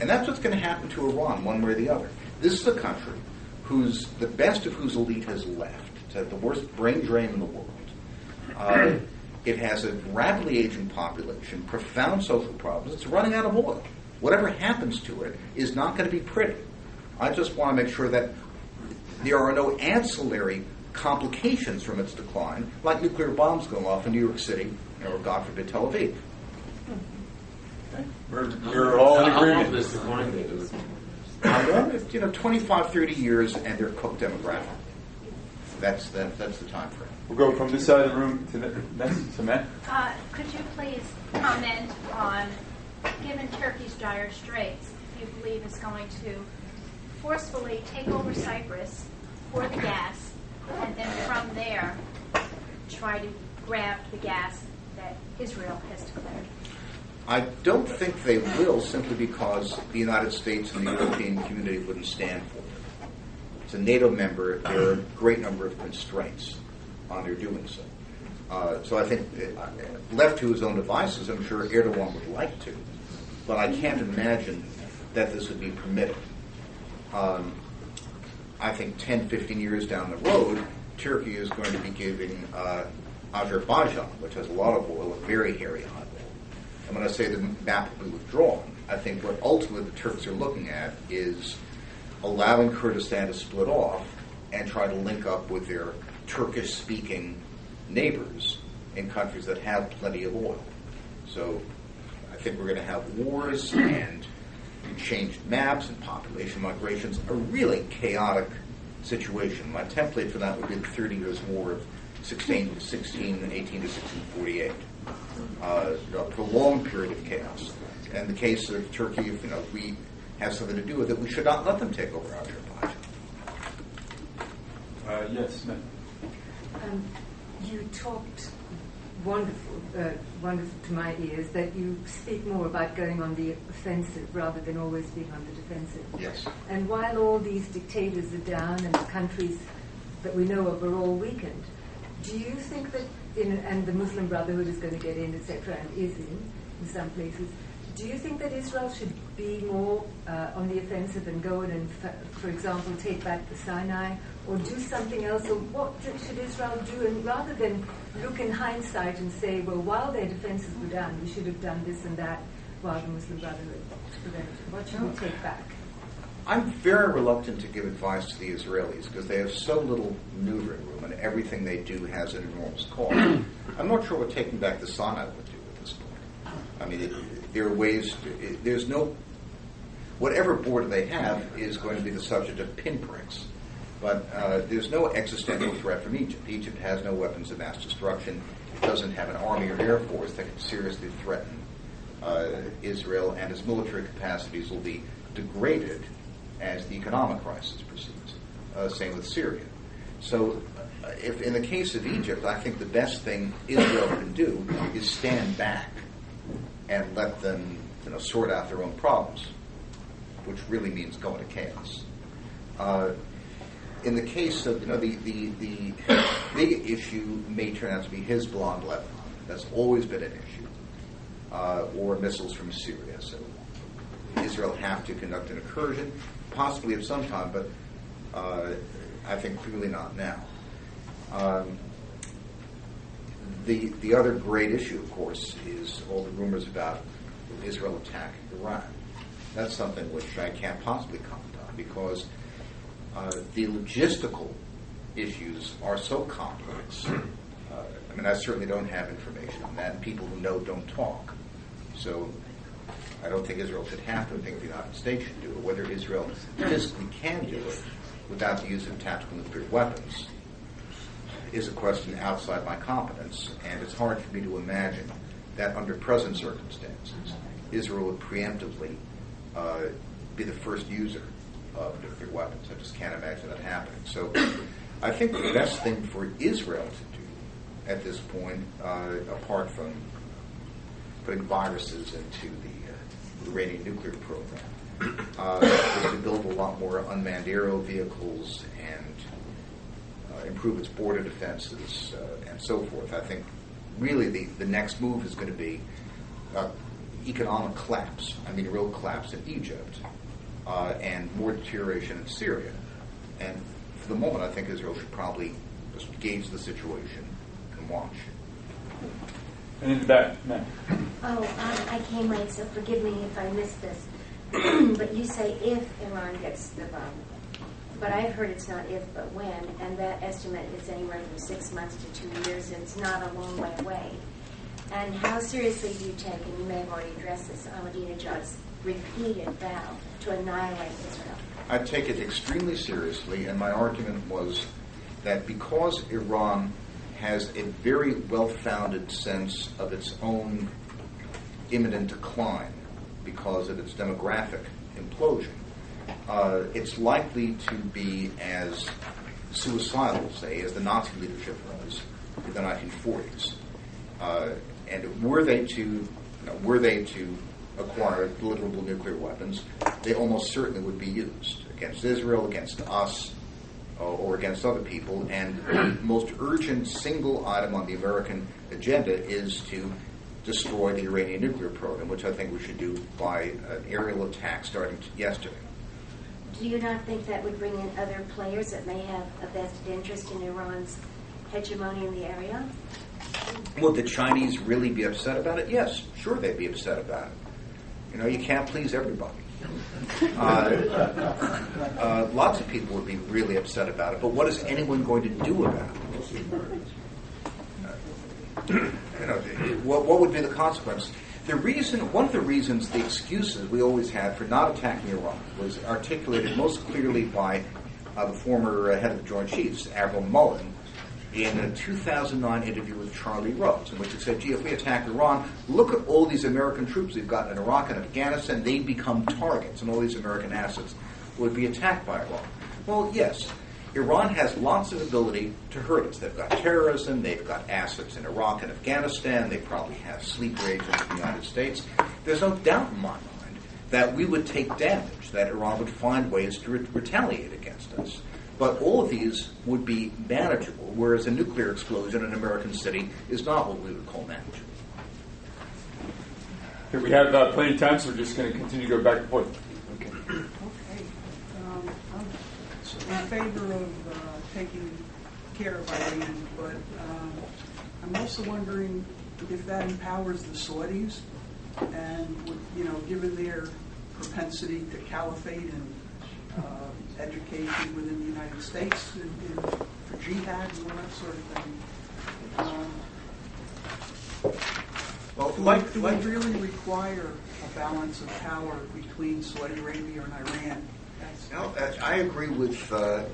And that's what's going to happen to Iran, one way or the other. This is a country the best of whose elite has left. It's had the worst brain drain in the world. It has a rapidly aging population, profound social problems. It's running out of oil. Whatever happens to it is not going to be pretty. I just want to make sure that there are no ancillary complications from its decline, like nuclear bombs going off in New York City, or God forbid, Tel Aviv. Okay. We're all in agreement. This decline, 25, 30 years, and they're cooked demographically. That's the time frame. We'll go from this side of the room to the next. To Matt. Could you please comment on, given Turkey's dire straits, if you believe it's going to forcefully take over Cyprus for the gas, and then from there try to grab the gas that Israel has declared? I don't think they will, simply because the United States and the European community wouldn't stand for it. It's a NATO member. There are a great number of constraints on their doing so. So I think, left to his own devices, I'm sure Erdogan would like to, but I can't imagine that this would be permitted. I think 10, 15 years down the road, Turkey is going to be giving Azerbaijan, which has a lot of oil, a very hairy hot oil. And when I say the map will be withdrawn, I think what ultimately the Turks are looking at is allowing Kurdistan to split off and try to link up with their Turkish-speaking neighbors in countries that have plenty of oil. So I think we're going to have wars and changed maps and population migrations, a really chaotic situation. My template for that would be the 30 Years' War of 18 to 1648. A prolonged period of chaos. In the case of Turkey, if we have something to do with it, we should not let them take over Azerbaijan. Yes, ma'am. You talked wonderful to my ears that you speak more about going on the offensive rather than always being on the defensive. Yes. And while all these dictators are down and the countries that we know of are all weakened, do you think that, and the Muslim Brotherhood is going to get in, etc., and is in some places, do you think that Israel should be more on the offensive and go in and, for example, take back the Sinai, or do something else? Or what should Israel do? And rather than look in hindsight and say, well, while their defenses were down, we should have done this and that while the Muslim Brotherhood prevented it. What should we take back? I'm very reluctant to give advice to the Israelis because they have so little maneuvering room and everything they do has an enormous cost. I'm not sure what taking back the Sinai would do at this point. I mean, there are ways, there's no, whatever border they have is going to be the subject of pinpricks. But there's no existential threat from Egypt. Egypt has no weapons of mass destruction. It doesn't have an army or air force that can seriously threaten Israel, and its military capacities will be degraded as the economic crisis proceeds. Same with Syria. So if in the case of Egypt, I think the best thing Israel can do is stand back and let them sort out their own problems, which really means go into chaos. In the case of the big issue may turn out to be Hezbollah Lebanon. That's always been an issue, or missiles from Syria. So Israel have to conduct an incursion, possibly at some time, but I think clearly not now. The other great issue, of course, is all the rumors about Israel attacking Iran. That's something which I can't possibly comment on because the logistical issues are so complex. I certainly don't have information on that. People who know don't talk. So I don't think Israel should have to. I think the United States should do it. Whether Israel physically can do it without the use of tactical nuclear weapons is a question outside my competence, and it's hard for me to imagine that under present circumstances, Israel would preemptively be the first user of nuclear weapons. I just can't imagine that happening. So I think the best thing for Israel to do at this point, apart from putting viruses into the Iranian nuclear program, is to build a lot more unmanned aerial vehicles and improve its border defenses and so forth. I think really the next move is going to be economic collapse. A real collapse in Egypt. And more deterioration in Syria. And for the moment, I think Israel should probably just gauge the situation and watch. And in the back, Matt. I came late, so forgive me if I missed this. But you say if Iran gets the bomb. But I've heard it's not if, but when, and that estimate is anywhere from 6 months to 2 years, and it's not a long way away. And how seriously do you take, and you may have already addressed this, Ahmadinejad's repeated vow to annihilate Israel? I take it extremely seriously, and my argument was that because Iran has a very well-founded sense of its own imminent decline because of its demographic implosion, it's likely to be as suicidal, say, as the Nazi leadership was in the 1940s. And were they to acquire deliverable nuclear weapons, they almost certainly would be used against Israel, against us, or against other people. And the most urgent single item on the American agenda is to destroy the Iranian nuclear program, which I think we should do by an aerial attack starting yesterday. Do you not think that would bring in other players that may have a vested interest in Iran's hegemony in the area? Would the Chinese really be upset about it? Yes, sure they'd be upset about it. You can't please everybody. Lots of people would be really upset about it, but what is anyone going to do about it? What would be the consequence? One of the reasons, the excuses we always had for not attacking Iran was articulated most clearly by the former head of the Joint Chiefs, Admiral Mullen, in a 2009 interview with Charlie Rose, in which he said, gee, if we attack Iran, look at all these American troops we've got in Iraq and Afghanistan, they become targets, and all these American assets would be attacked by Iran. Well, yes, Iran has lots of ability to hurt us. They've got terrorism, they've got assets in Iraq and Afghanistan, they probably have sleeper agents in the United States. There's no doubt in my mind that we would take damage, that Iran would find ways to retaliate against us. But all of these would be manageable, whereas a nuclear explosion in an American city is not what we would call manageable. Okay, we have plenty of time, so we're just going to continue to go back and forth. Okay. I'm in favor of taking care of Iran, but I'm also wondering if that empowers the Saudis, and given their propensity to caliphate and education within the United States and for jihad and all that sort of thing. Do we really require a balance of power between Saudi Arabia and Iran? I agree with Tom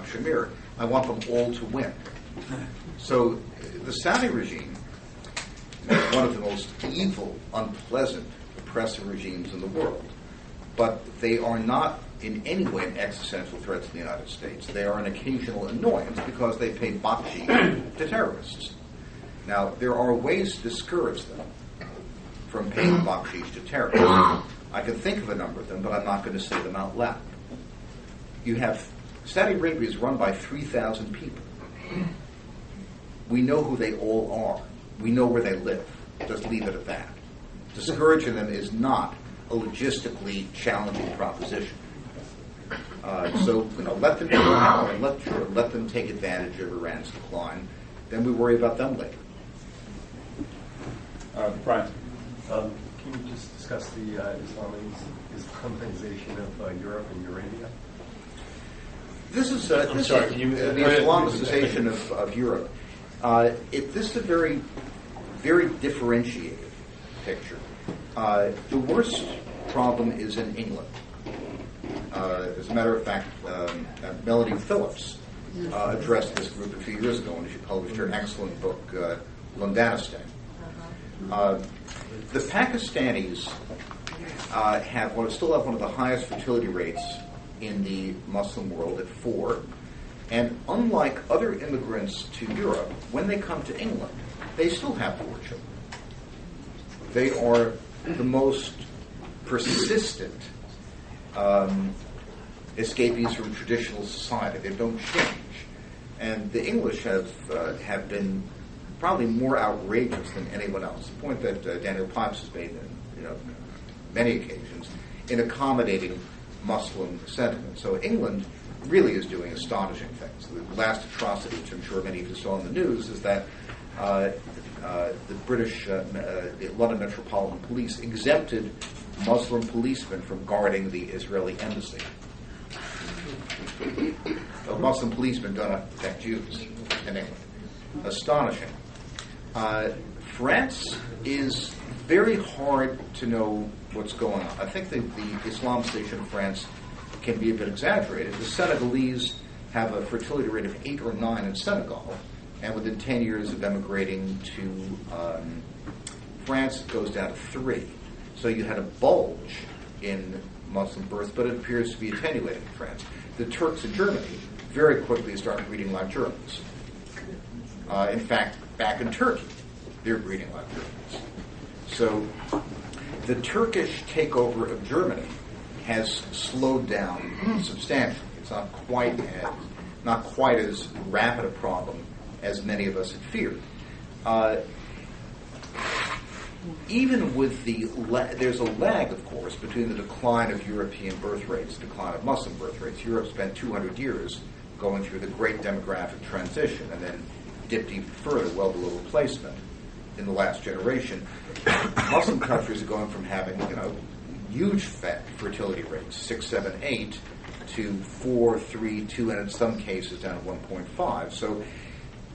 Shamir. I want them all to win. So the Saudi regime is one of the most evil, unpleasant, oppressive regimes in the world. But they are not in any way an existential threat to the United States. They are an occasional annoyance because they pay bakshish to terrorists. Now, there are ways to discourage them from paying bakshish to terrorists. I can think of a number of them, but I'm not going to say them out loud. You have Saudi Arabia is run by 3,000 people. We know who they all are. We know where they live. Just leave it at that. Discouraging them is not a logistically challenging proposition. So let them do power and let them take advantage of Iran's decline. Then we worry about them later. Brian. Can you just discuss the Islamization of Europe and Eurasia? This is the Islamicization of Europe. This is a very, very differentiated picture. The worst problem is in England. As a matter of fact, Melody Phillips addressed this group a few years ago when she published her excellent book, Londanistan. The Pakistanis still have one of the highest fertility rates in the Muslim world at 4. And unlike other immigrants to Europe, when they come to England, they still have 4 children. They are the most persistent escapees from traditional society. They don't change. And the English have been probably more outrageous than anyone else. The point that Daniel Pipes has made in many occasions in accommodating Muslim sentiment. So England really is doing astonishing things. The last atrocity, which I'm sure many of you saw in the news, is that the British London Metropolitan Police exempted Muslim policemen from guarding the Israeli embassy. So Muslim policemen don't have to protect Jews in England. Astonishing. France is very hard to know what's going on. I think the Islamization of France can be a bit exaggerated. The Senegalese have a fertility rate of 8 or 9 in Senegal, and within 10 years of emigrating to France, it goes down to 3. So you had a bulge in Muslim births, but it appears to be attenuating in France. The Turks in Germany very quickly started breeding like Germans. In fact, back in Turkey, they're breeding like Germans. So the Turkish takeover of Germany has slowed down substantially. It's not quite as rapid a problem as many of us had feared. Even with there's a lag, of course, between the decline of European birth rates, decline of Muslim birth rates. Europe spent 200 years going through the great demographic transition and then dipped even further, well below replacement in the last generation. Muslim countries are going from having, huge fertility rates, 6, 7, 8, to 4, 3, 2, and in some cases down to 1.5. So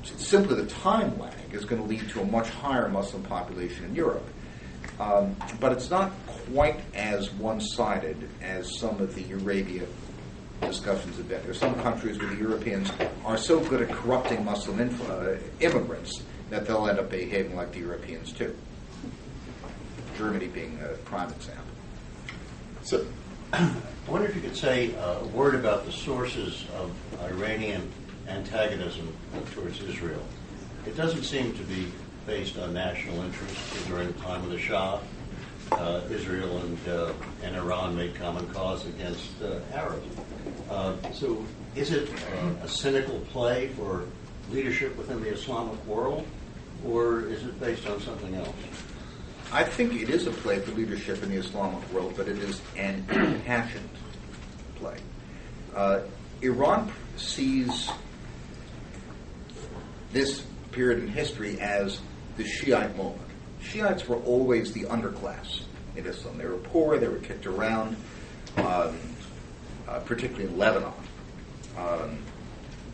simply the time lag is going to lead to a much higher Muslim population in Europe. But it's not quite as one-sided as some of the Eurabia discussions have been. There are some countries where the Europeans are so good at corrupting Muslim immigrants that they'll end up behaving like the Europeans too. Germany being a prime example. So, I wonder if you could say a word about the sources of Iranian antagonism towards Israel. It doesn't seem to be based on national interest. During the time of the Shah, Israel and Iran made common cause against Arabs. So is it a cynical play for leadership within the Islamic world, or is it based on something else? I think it is a play for leadership in the Islamic world, but it is an impassioned play. Iran sees this period in history as the Shiite moment. Shiites were always the underclass in Islam. They were poor, they were kicked around, particularly in Lebanon,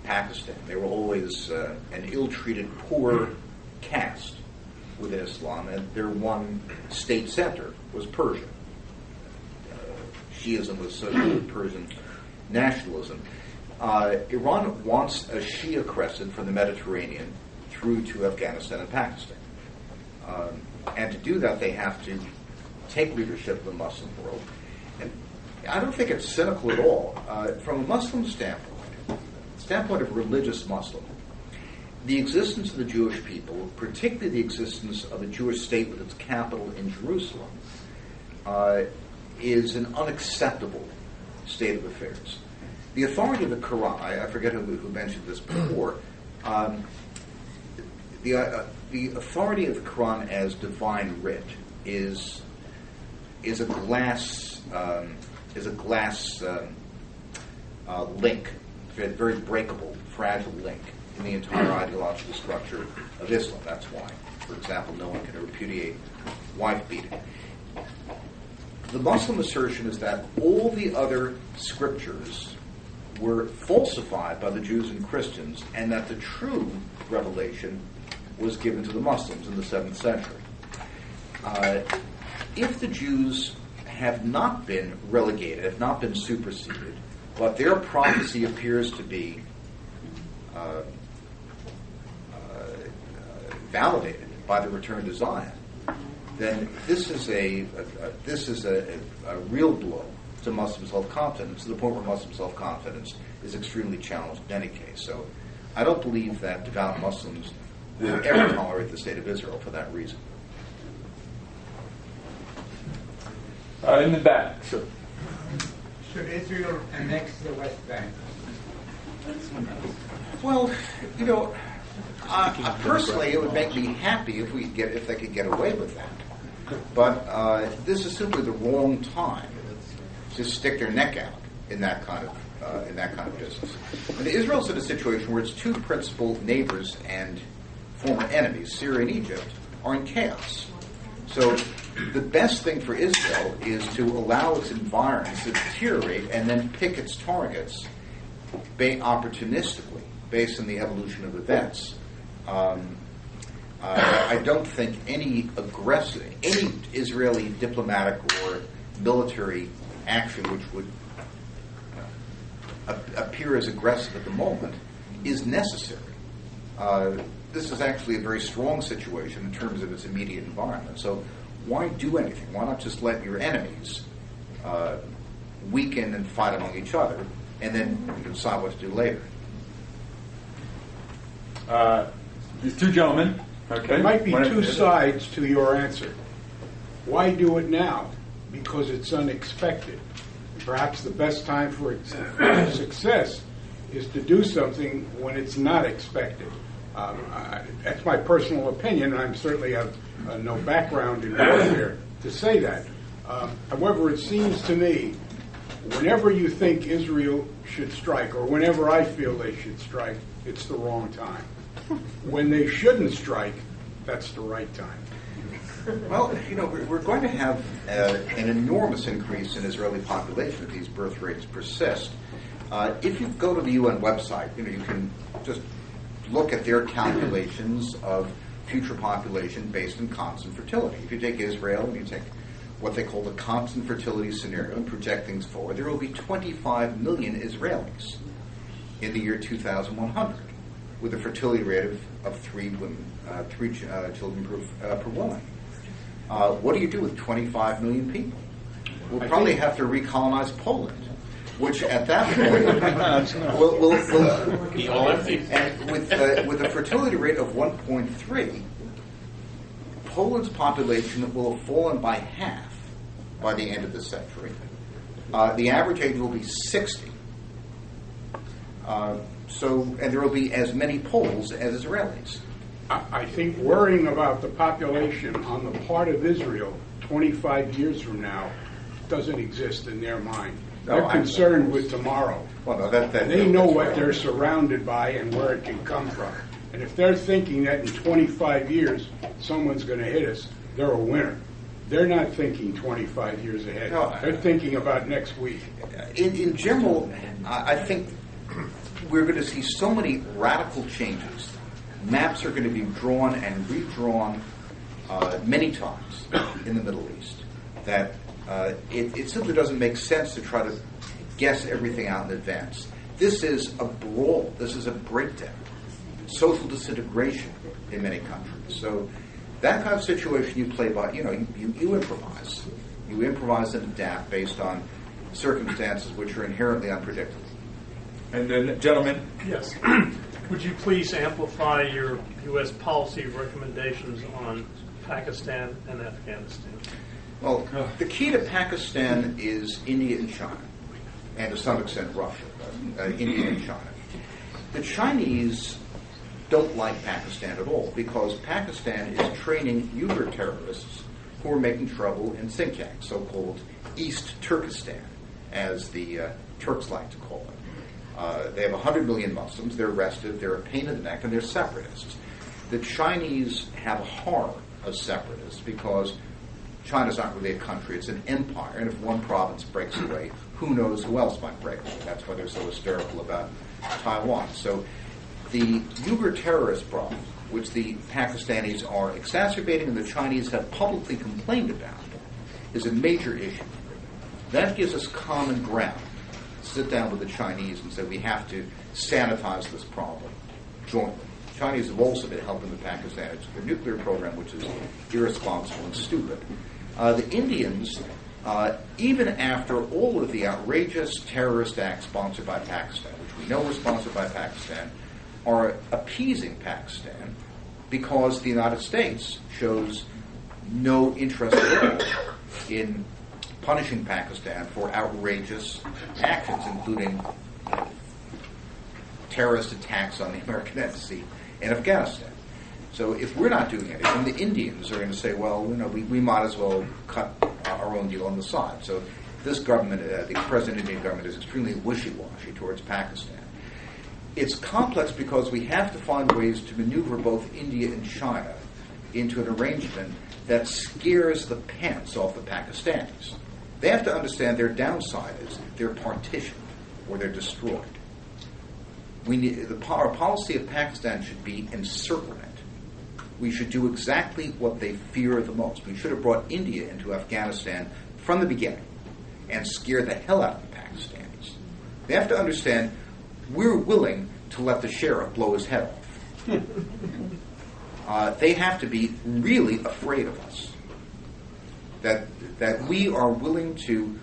Pakistan. They were always an ill-treated, poor caste within Islam, and their one state center was Persia. Shiism was associated with Persian nationalism. Iran wants a Shia crescent from the Mediterranean through to Afghanistan and Pakistan. And to do that, they have to take leadership of the Muslim world. And I don't think it's cynical at all. From a Muslim standpoint of religious Muslim, the existence of the Jewish people, particularly the existence of a Jewish state with its capital in Jerusalem, is an unacceptable state of affairs. The authority of the Quran, I forget who mentioned this before, the authority of the Quran as divine writ is a glass link, very breakable, fragile link in the entire ideological structure of Islam. That's why, for example, no one can repudiate wife beating. The Muslim assertion is that all the other scriptures were falsified by the Jews and Christians, and that the true revelation was given to the Muslims in the 7th century. If the Jews have not been relegated, have not been superseded, but their prophecy appears to be validated by the return to Zion, then this is a real blow to Muslim self-confidence, to the point where Muslim self-confidence is extremely challenged in any case. So I don't believe that devout Muslims will ever tolerate the state of Israel for that reason. In the back, sure. Should Israel annex the West Bank? Well, personally, it would make me happy if they could get away with that. But this is simply the wrong time to stick their neck out in that kind of business. And Israel's in a situation where its two principal neighbors and former enemies, Syria and Egypt, are in chaos. So the best thing for Israel is to allow its environment to deteriorate and then pick its targets opportunistically based on the evolution of events. I don't think any Israeli diplomatic or military action which would appear as aggressive at the moment is necessary. This is actually a very strong situation in terms of its immediate environment. So why do anything? Why not just let your enemies weaken and fight among each other, and then you can decide what to do later? These two gentlemen. Okay. There might be two sides to your answer. Why do it now? Because it's unexpected. Perhaps the best time for success is to do something when it's not expected. That's my personal opinion. I certainly have no background in warfare to say that. However, it seems to me, whenever you think Israel should strike, or whenever I feel they should strike, it's the wrong time. When they shouldn't strike, that's the right time. Well, we're going to have an enormous increase in Israeli population if these birth rates persist. If you go to the UN website, you can just look at their calculations of future population based on constant fertility. If you take Israel and you take what they call the constant fertility scenario and project things forward, there will be 25 million Israelis in the year 2100 with a fertility rate of three children per woman. What do you do with 25 million people? we'll probably have to recolonize Poland, which at that point will be all empty. And with a fertility rate of 1.3, Poland's population will have fallen by half by the end of the century. The average age will be 60. And there will be as many Poles as Israelis. I think worrying about the population on the part of Israel 25 years from now doesn't exist in their mind. They're concerned with tomorrow. Well, no, they know what they're surrounded by and where it can come from. And if they're thinking that in 25 years someone's going to hit us, they're a winner. They're not thinking 25 years ahead. No, they're thinking about next week. In general, I think we're going to see so many radical changes. Maps are going to be drawn and redrawn many times in the Middle East that it simply doesn't make sense to try to guess everything out in advance. This is a brawl. This is a breakdown. Social disintegration in many countries. So that kind of situation you play by, you improvise. You improvise and adapt based on circumstances which are inherently unpredictable. And then, gentlemen. Yes. Would you please amplify your U.S. policy recommendations on Pakistan and Afghanistan? Well, the key to Pakistan is India and China, and to some extent Russia, India and China. The Chinese don't like Pakistan at all because Pakistan is training Uyghur terrorists who are making trouble in Xinjiang, so-called East Turkestan, as the Turks like to call it. They have 100 million Muslims. They're restive. They're a pain in the neck, and they're separatists. The Chinese have a horror of separatists because China's not really a country. It's an empire, and if one province breaks away, who knows who else might break away. That's why they're so hysterical about Taiwan. So the Uyghur terrorist problem, which the Pakistanis are exacerbating and the Chinese have publicly complained about, is a major issue. That gives us common ground. Sit down with the Chinese and say we have to sanitize this problem jointly. The Chinese have also been helping the Pakistanis with their nuclear program, which is irresponsible and stupid. The Indians, even after all of the outrageous terrorist acts sponsored by Pakistan, which we know were sponsored by Pakistan, are appeasing Pakistan because the United States shows no interest at all in punishing Pakistan for outrageous actions, including terrorist attacks on the American embassy in Afghanistan. So if we're not doing anything, the Indians are going to say, well, we might as well cut our own deal on the side. So this government, the present Indian government, is extremely wishy-washy towards Pakistan. It's complex because we have to find ways to maneuver both India and China into an arrangement that scares the pants off the Pakistanis. They have to understand their downside is they're partitioned or they're destroyed. Our policy of Pakistan should be encirclement. We should do exactly what they fear the most. We should have brought India into Afghanistan from the beginning and scare the hell out of the Pakistanis. They have to understand we're willing to let the sheriff blow his head off. They have to be really afraid of us. That we are willing to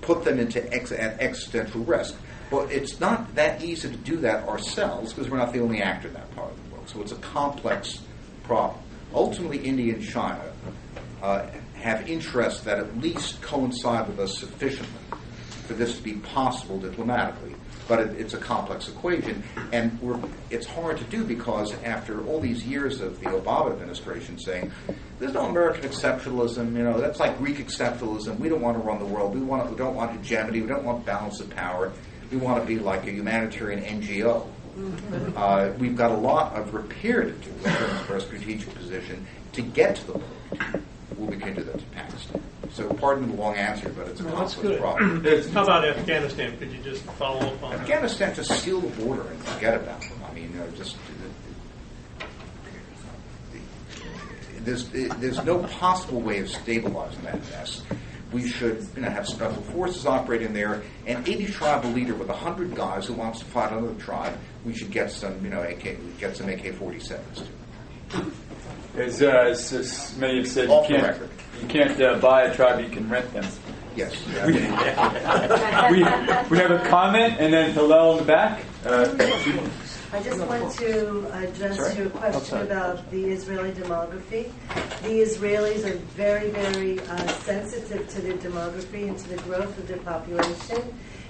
put them into existential risk. But it's not that easy to do that ourselves because we're not the only actor in that part of the world. So it's a complex problem. Ultimately, India and China have interests that at least coincide with us sufficiently for this to be possible diplomatically. But it's a complex equation, and it's hard to do because after all these years of the Obama administration saying, there's no American exceptionalism, that's like Greek exceptionalism, we don't want to run the world, we don't want hegemony, we don't want balance of power, we want to be like a humanitarian NGO. We've got a lot of repair to do in terms of our strategic position to get to the point where we can do that to Pakistan. So pardon the long answer, but it's a complex problem. How about Afghanistan? Could you just follow up on Afghanistan, just seal the border and forget about them. I mean, there's no possible way of stabilizing that mess. We should have special forces operating there. An 80 tribal leader with 100 guys who wants to fight another tribe, we should get some AK-47s to. As many have said, you can't buy a tribe, you can rent them. Yes. we have a comment, and then Hillel in the back. I just want to address your question about the Israeli demography. The Israelis are very, very sensitive to their demography and to the growth of their population,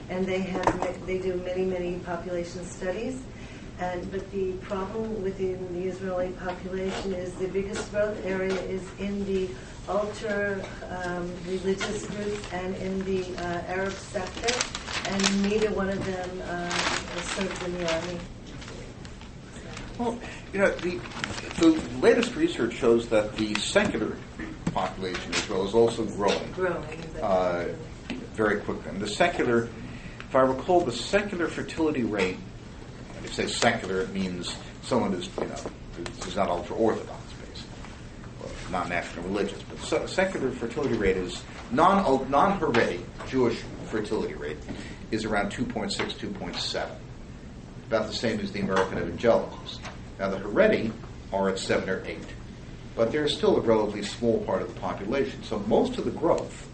and they do many, many population studies. But the problem within the Israeli population is the biggest growth area is in the ultra religious groups and in the Arab sector, and neither one of them serves in the army. Well, the latest research shows that the secular population in Israel is also growing very quickly. And the secular, if I recall, the secular fertility rate, when you say secular, it means someone who's not ultra-Orthodox, basically, or not national religious. But secular fertility rate is non-Haredi Jewish fertility rate is around 2.6, 2.7. About the same as the American evangelicals. Now the Haredi are at 7 or 8, but they're still a relatively small part of the population. So most of the growth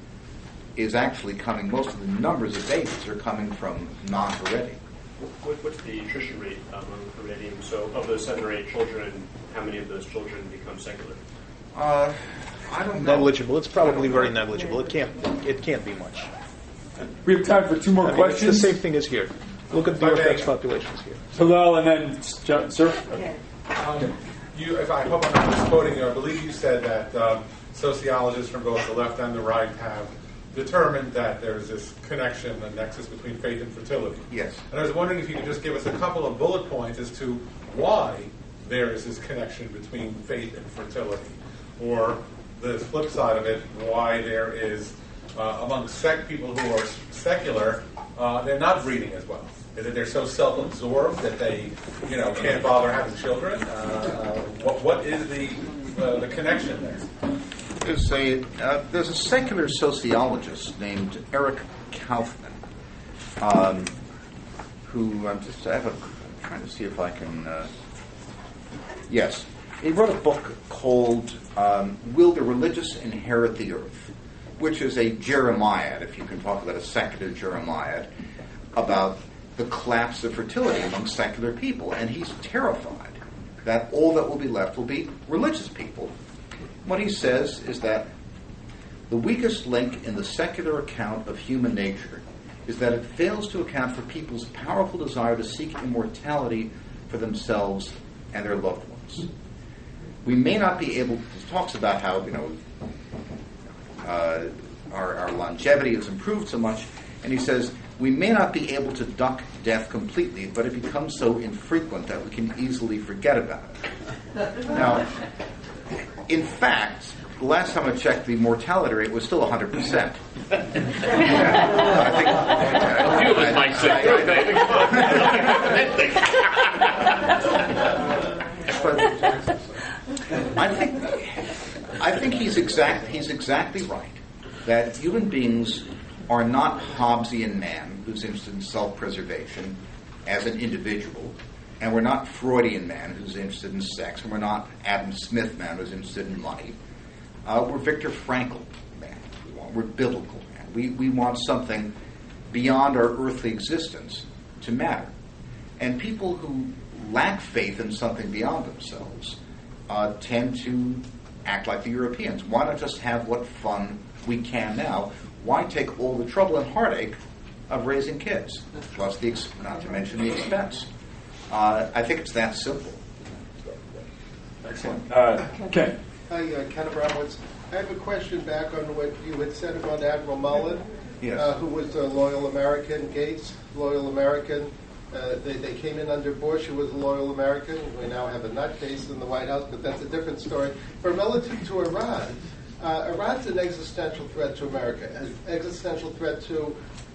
is actually coming, most of the numbers of babies are coming from non-Haredi. What's the attrition rate among Haredim? So of those 7 or 8 children, how many of those children become secular? I don't know. Negligible. It's probably very negligible. It can't be much. We have time for 2 more questions. It's the same thing as here. Look at the Orthodox populations here. Hillel and then sir. I hope I'm not misquoting you. I believe you said that sociologists from both the left and the right have determined that there's this connection, a nexus between faith and fertility. Yes. And I was wondering if you could just give us a couple of bullet points as to why there is this connection between faith and fertility, or the flip side of it, why there is among people who are secular, they're not breeding as well. Is it they're so self-absorbed that they, can't bother having children? What is the connection there? There's a secular sociologist named Eric Kaufman, who I'm trying to see if I can. Yes, he wrote a book called "Will the Religious Inherit the Earth?" which is a Jeremiad, if you can talk about a secular Jeremiad, about the collapse of fertility among secular people. And he's terrified that all that will be left will be religious people. What he says is that the weakest link in the secular account of human nature is that it fails to account for people's powerful desire to seek immortality for themselves and their loved ones. We may not be able, he talks about how, our longevity has improved so much, and he says, we may not be able to duck death completely, but it becomes so infrequent that we can easily forget about it. Now, in fact, the last time I checked, the mortality rate was still 100%. A few of us might say, I think he's exactly right that human beings are not Hobbesian man who's interested in self-preservation as an individual, and we're not Freudian man who's interested in sex, and we're not Adam Smith man who's interested in money. We're Viktor Frankl man. We're biblical man. We want something beyond our earthly existence to matter. And people who lack faith in something beyond themselves tend to act like the Europeans. Why not just have what fun we can now? Why take all the trouble and heartache of raising kids? Plus, not to mention the expense. I think it's that simple. Excellent. Ken. Hi, Ken Abramowitz. I have a question back on what you had said about Admiral Mullen, yes. Who was a loyal American. Gates, loyal American. They came in under Bush, who was a loyal American. We now have a nutcase in the White House, but that's a different story. But relative to Iran, Iran's an existential threat to America, an existential threat to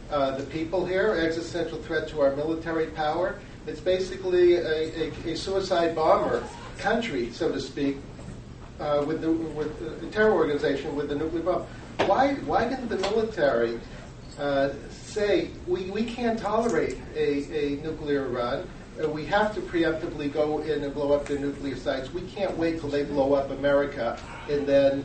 the people here, existential threat to our military power. It's basically a suicide bomber country, so to speak, with the terror organization with the nuclear bomb. Why didn't the military say we can't tolerate a nuclear Iran? we have to preemptively go in and blow up their nuclear sites. We can't wait till they blow up America and then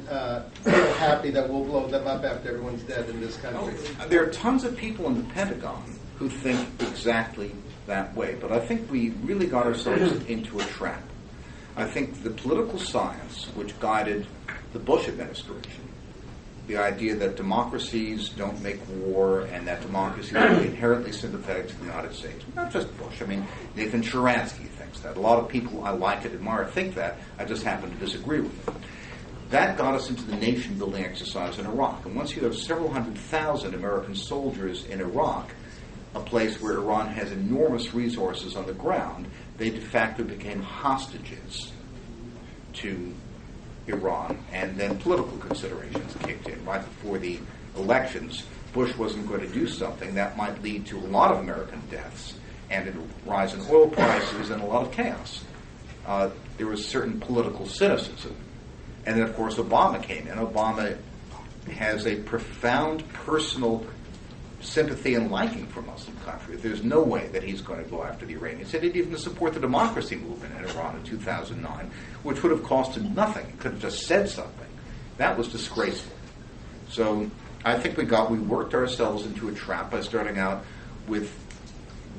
feel happy that we'll blow them up after everyone's dead in this country. There are tons of people in the Pentagon who think exactly that way, but I think we really got ourselves into a trap. I think the political science which guided the Bush administration, the idea that democracies don't make war and that democracies are inherently sympathetic to the United States. Not just Bush. I mean, Nathan Sharansky thinks that. A lot of people I like and admire think that. I just happen to disagree with them. That got us into the nation-building exercise in Iraq. And once you have several 100,000 American soldiers in Iraq, a place where Iran has enormous resources on the ground, they de facto became hostages to Iran, and then political considerations kicked in. Right before the elections, Bush wasn't going to do something that might lead to a lot of American deaths and a rise in oil prices and a lot of chaos. There was certain political cynicism. And then, of course, Obama came in. Obama has a profound personal sympathy and liking for Muslim countries. There's no way that he's going to go after the Iranians. He didn't even support the democracy movement in Iran in 2009, which would have cost him nothing. He could have just said something. That was disgraceful. So I think we worked ourselves into a trap by starting out with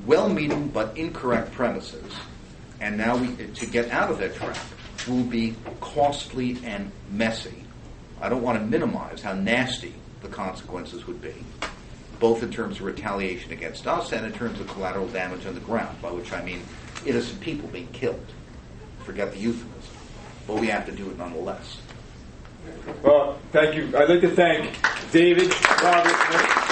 well-meaning but incorrect premises, and now to get out of that trap will be costly and messy. I don't want to minimize how nasty the consequences would be, both in terms of retaliation against us and in terms of collateral damage on the ground, by which I mean innocent people being killed. Forget the euphemism. But we have to do it nonetheless. Well, thank you. I'd like to thank David, Robert,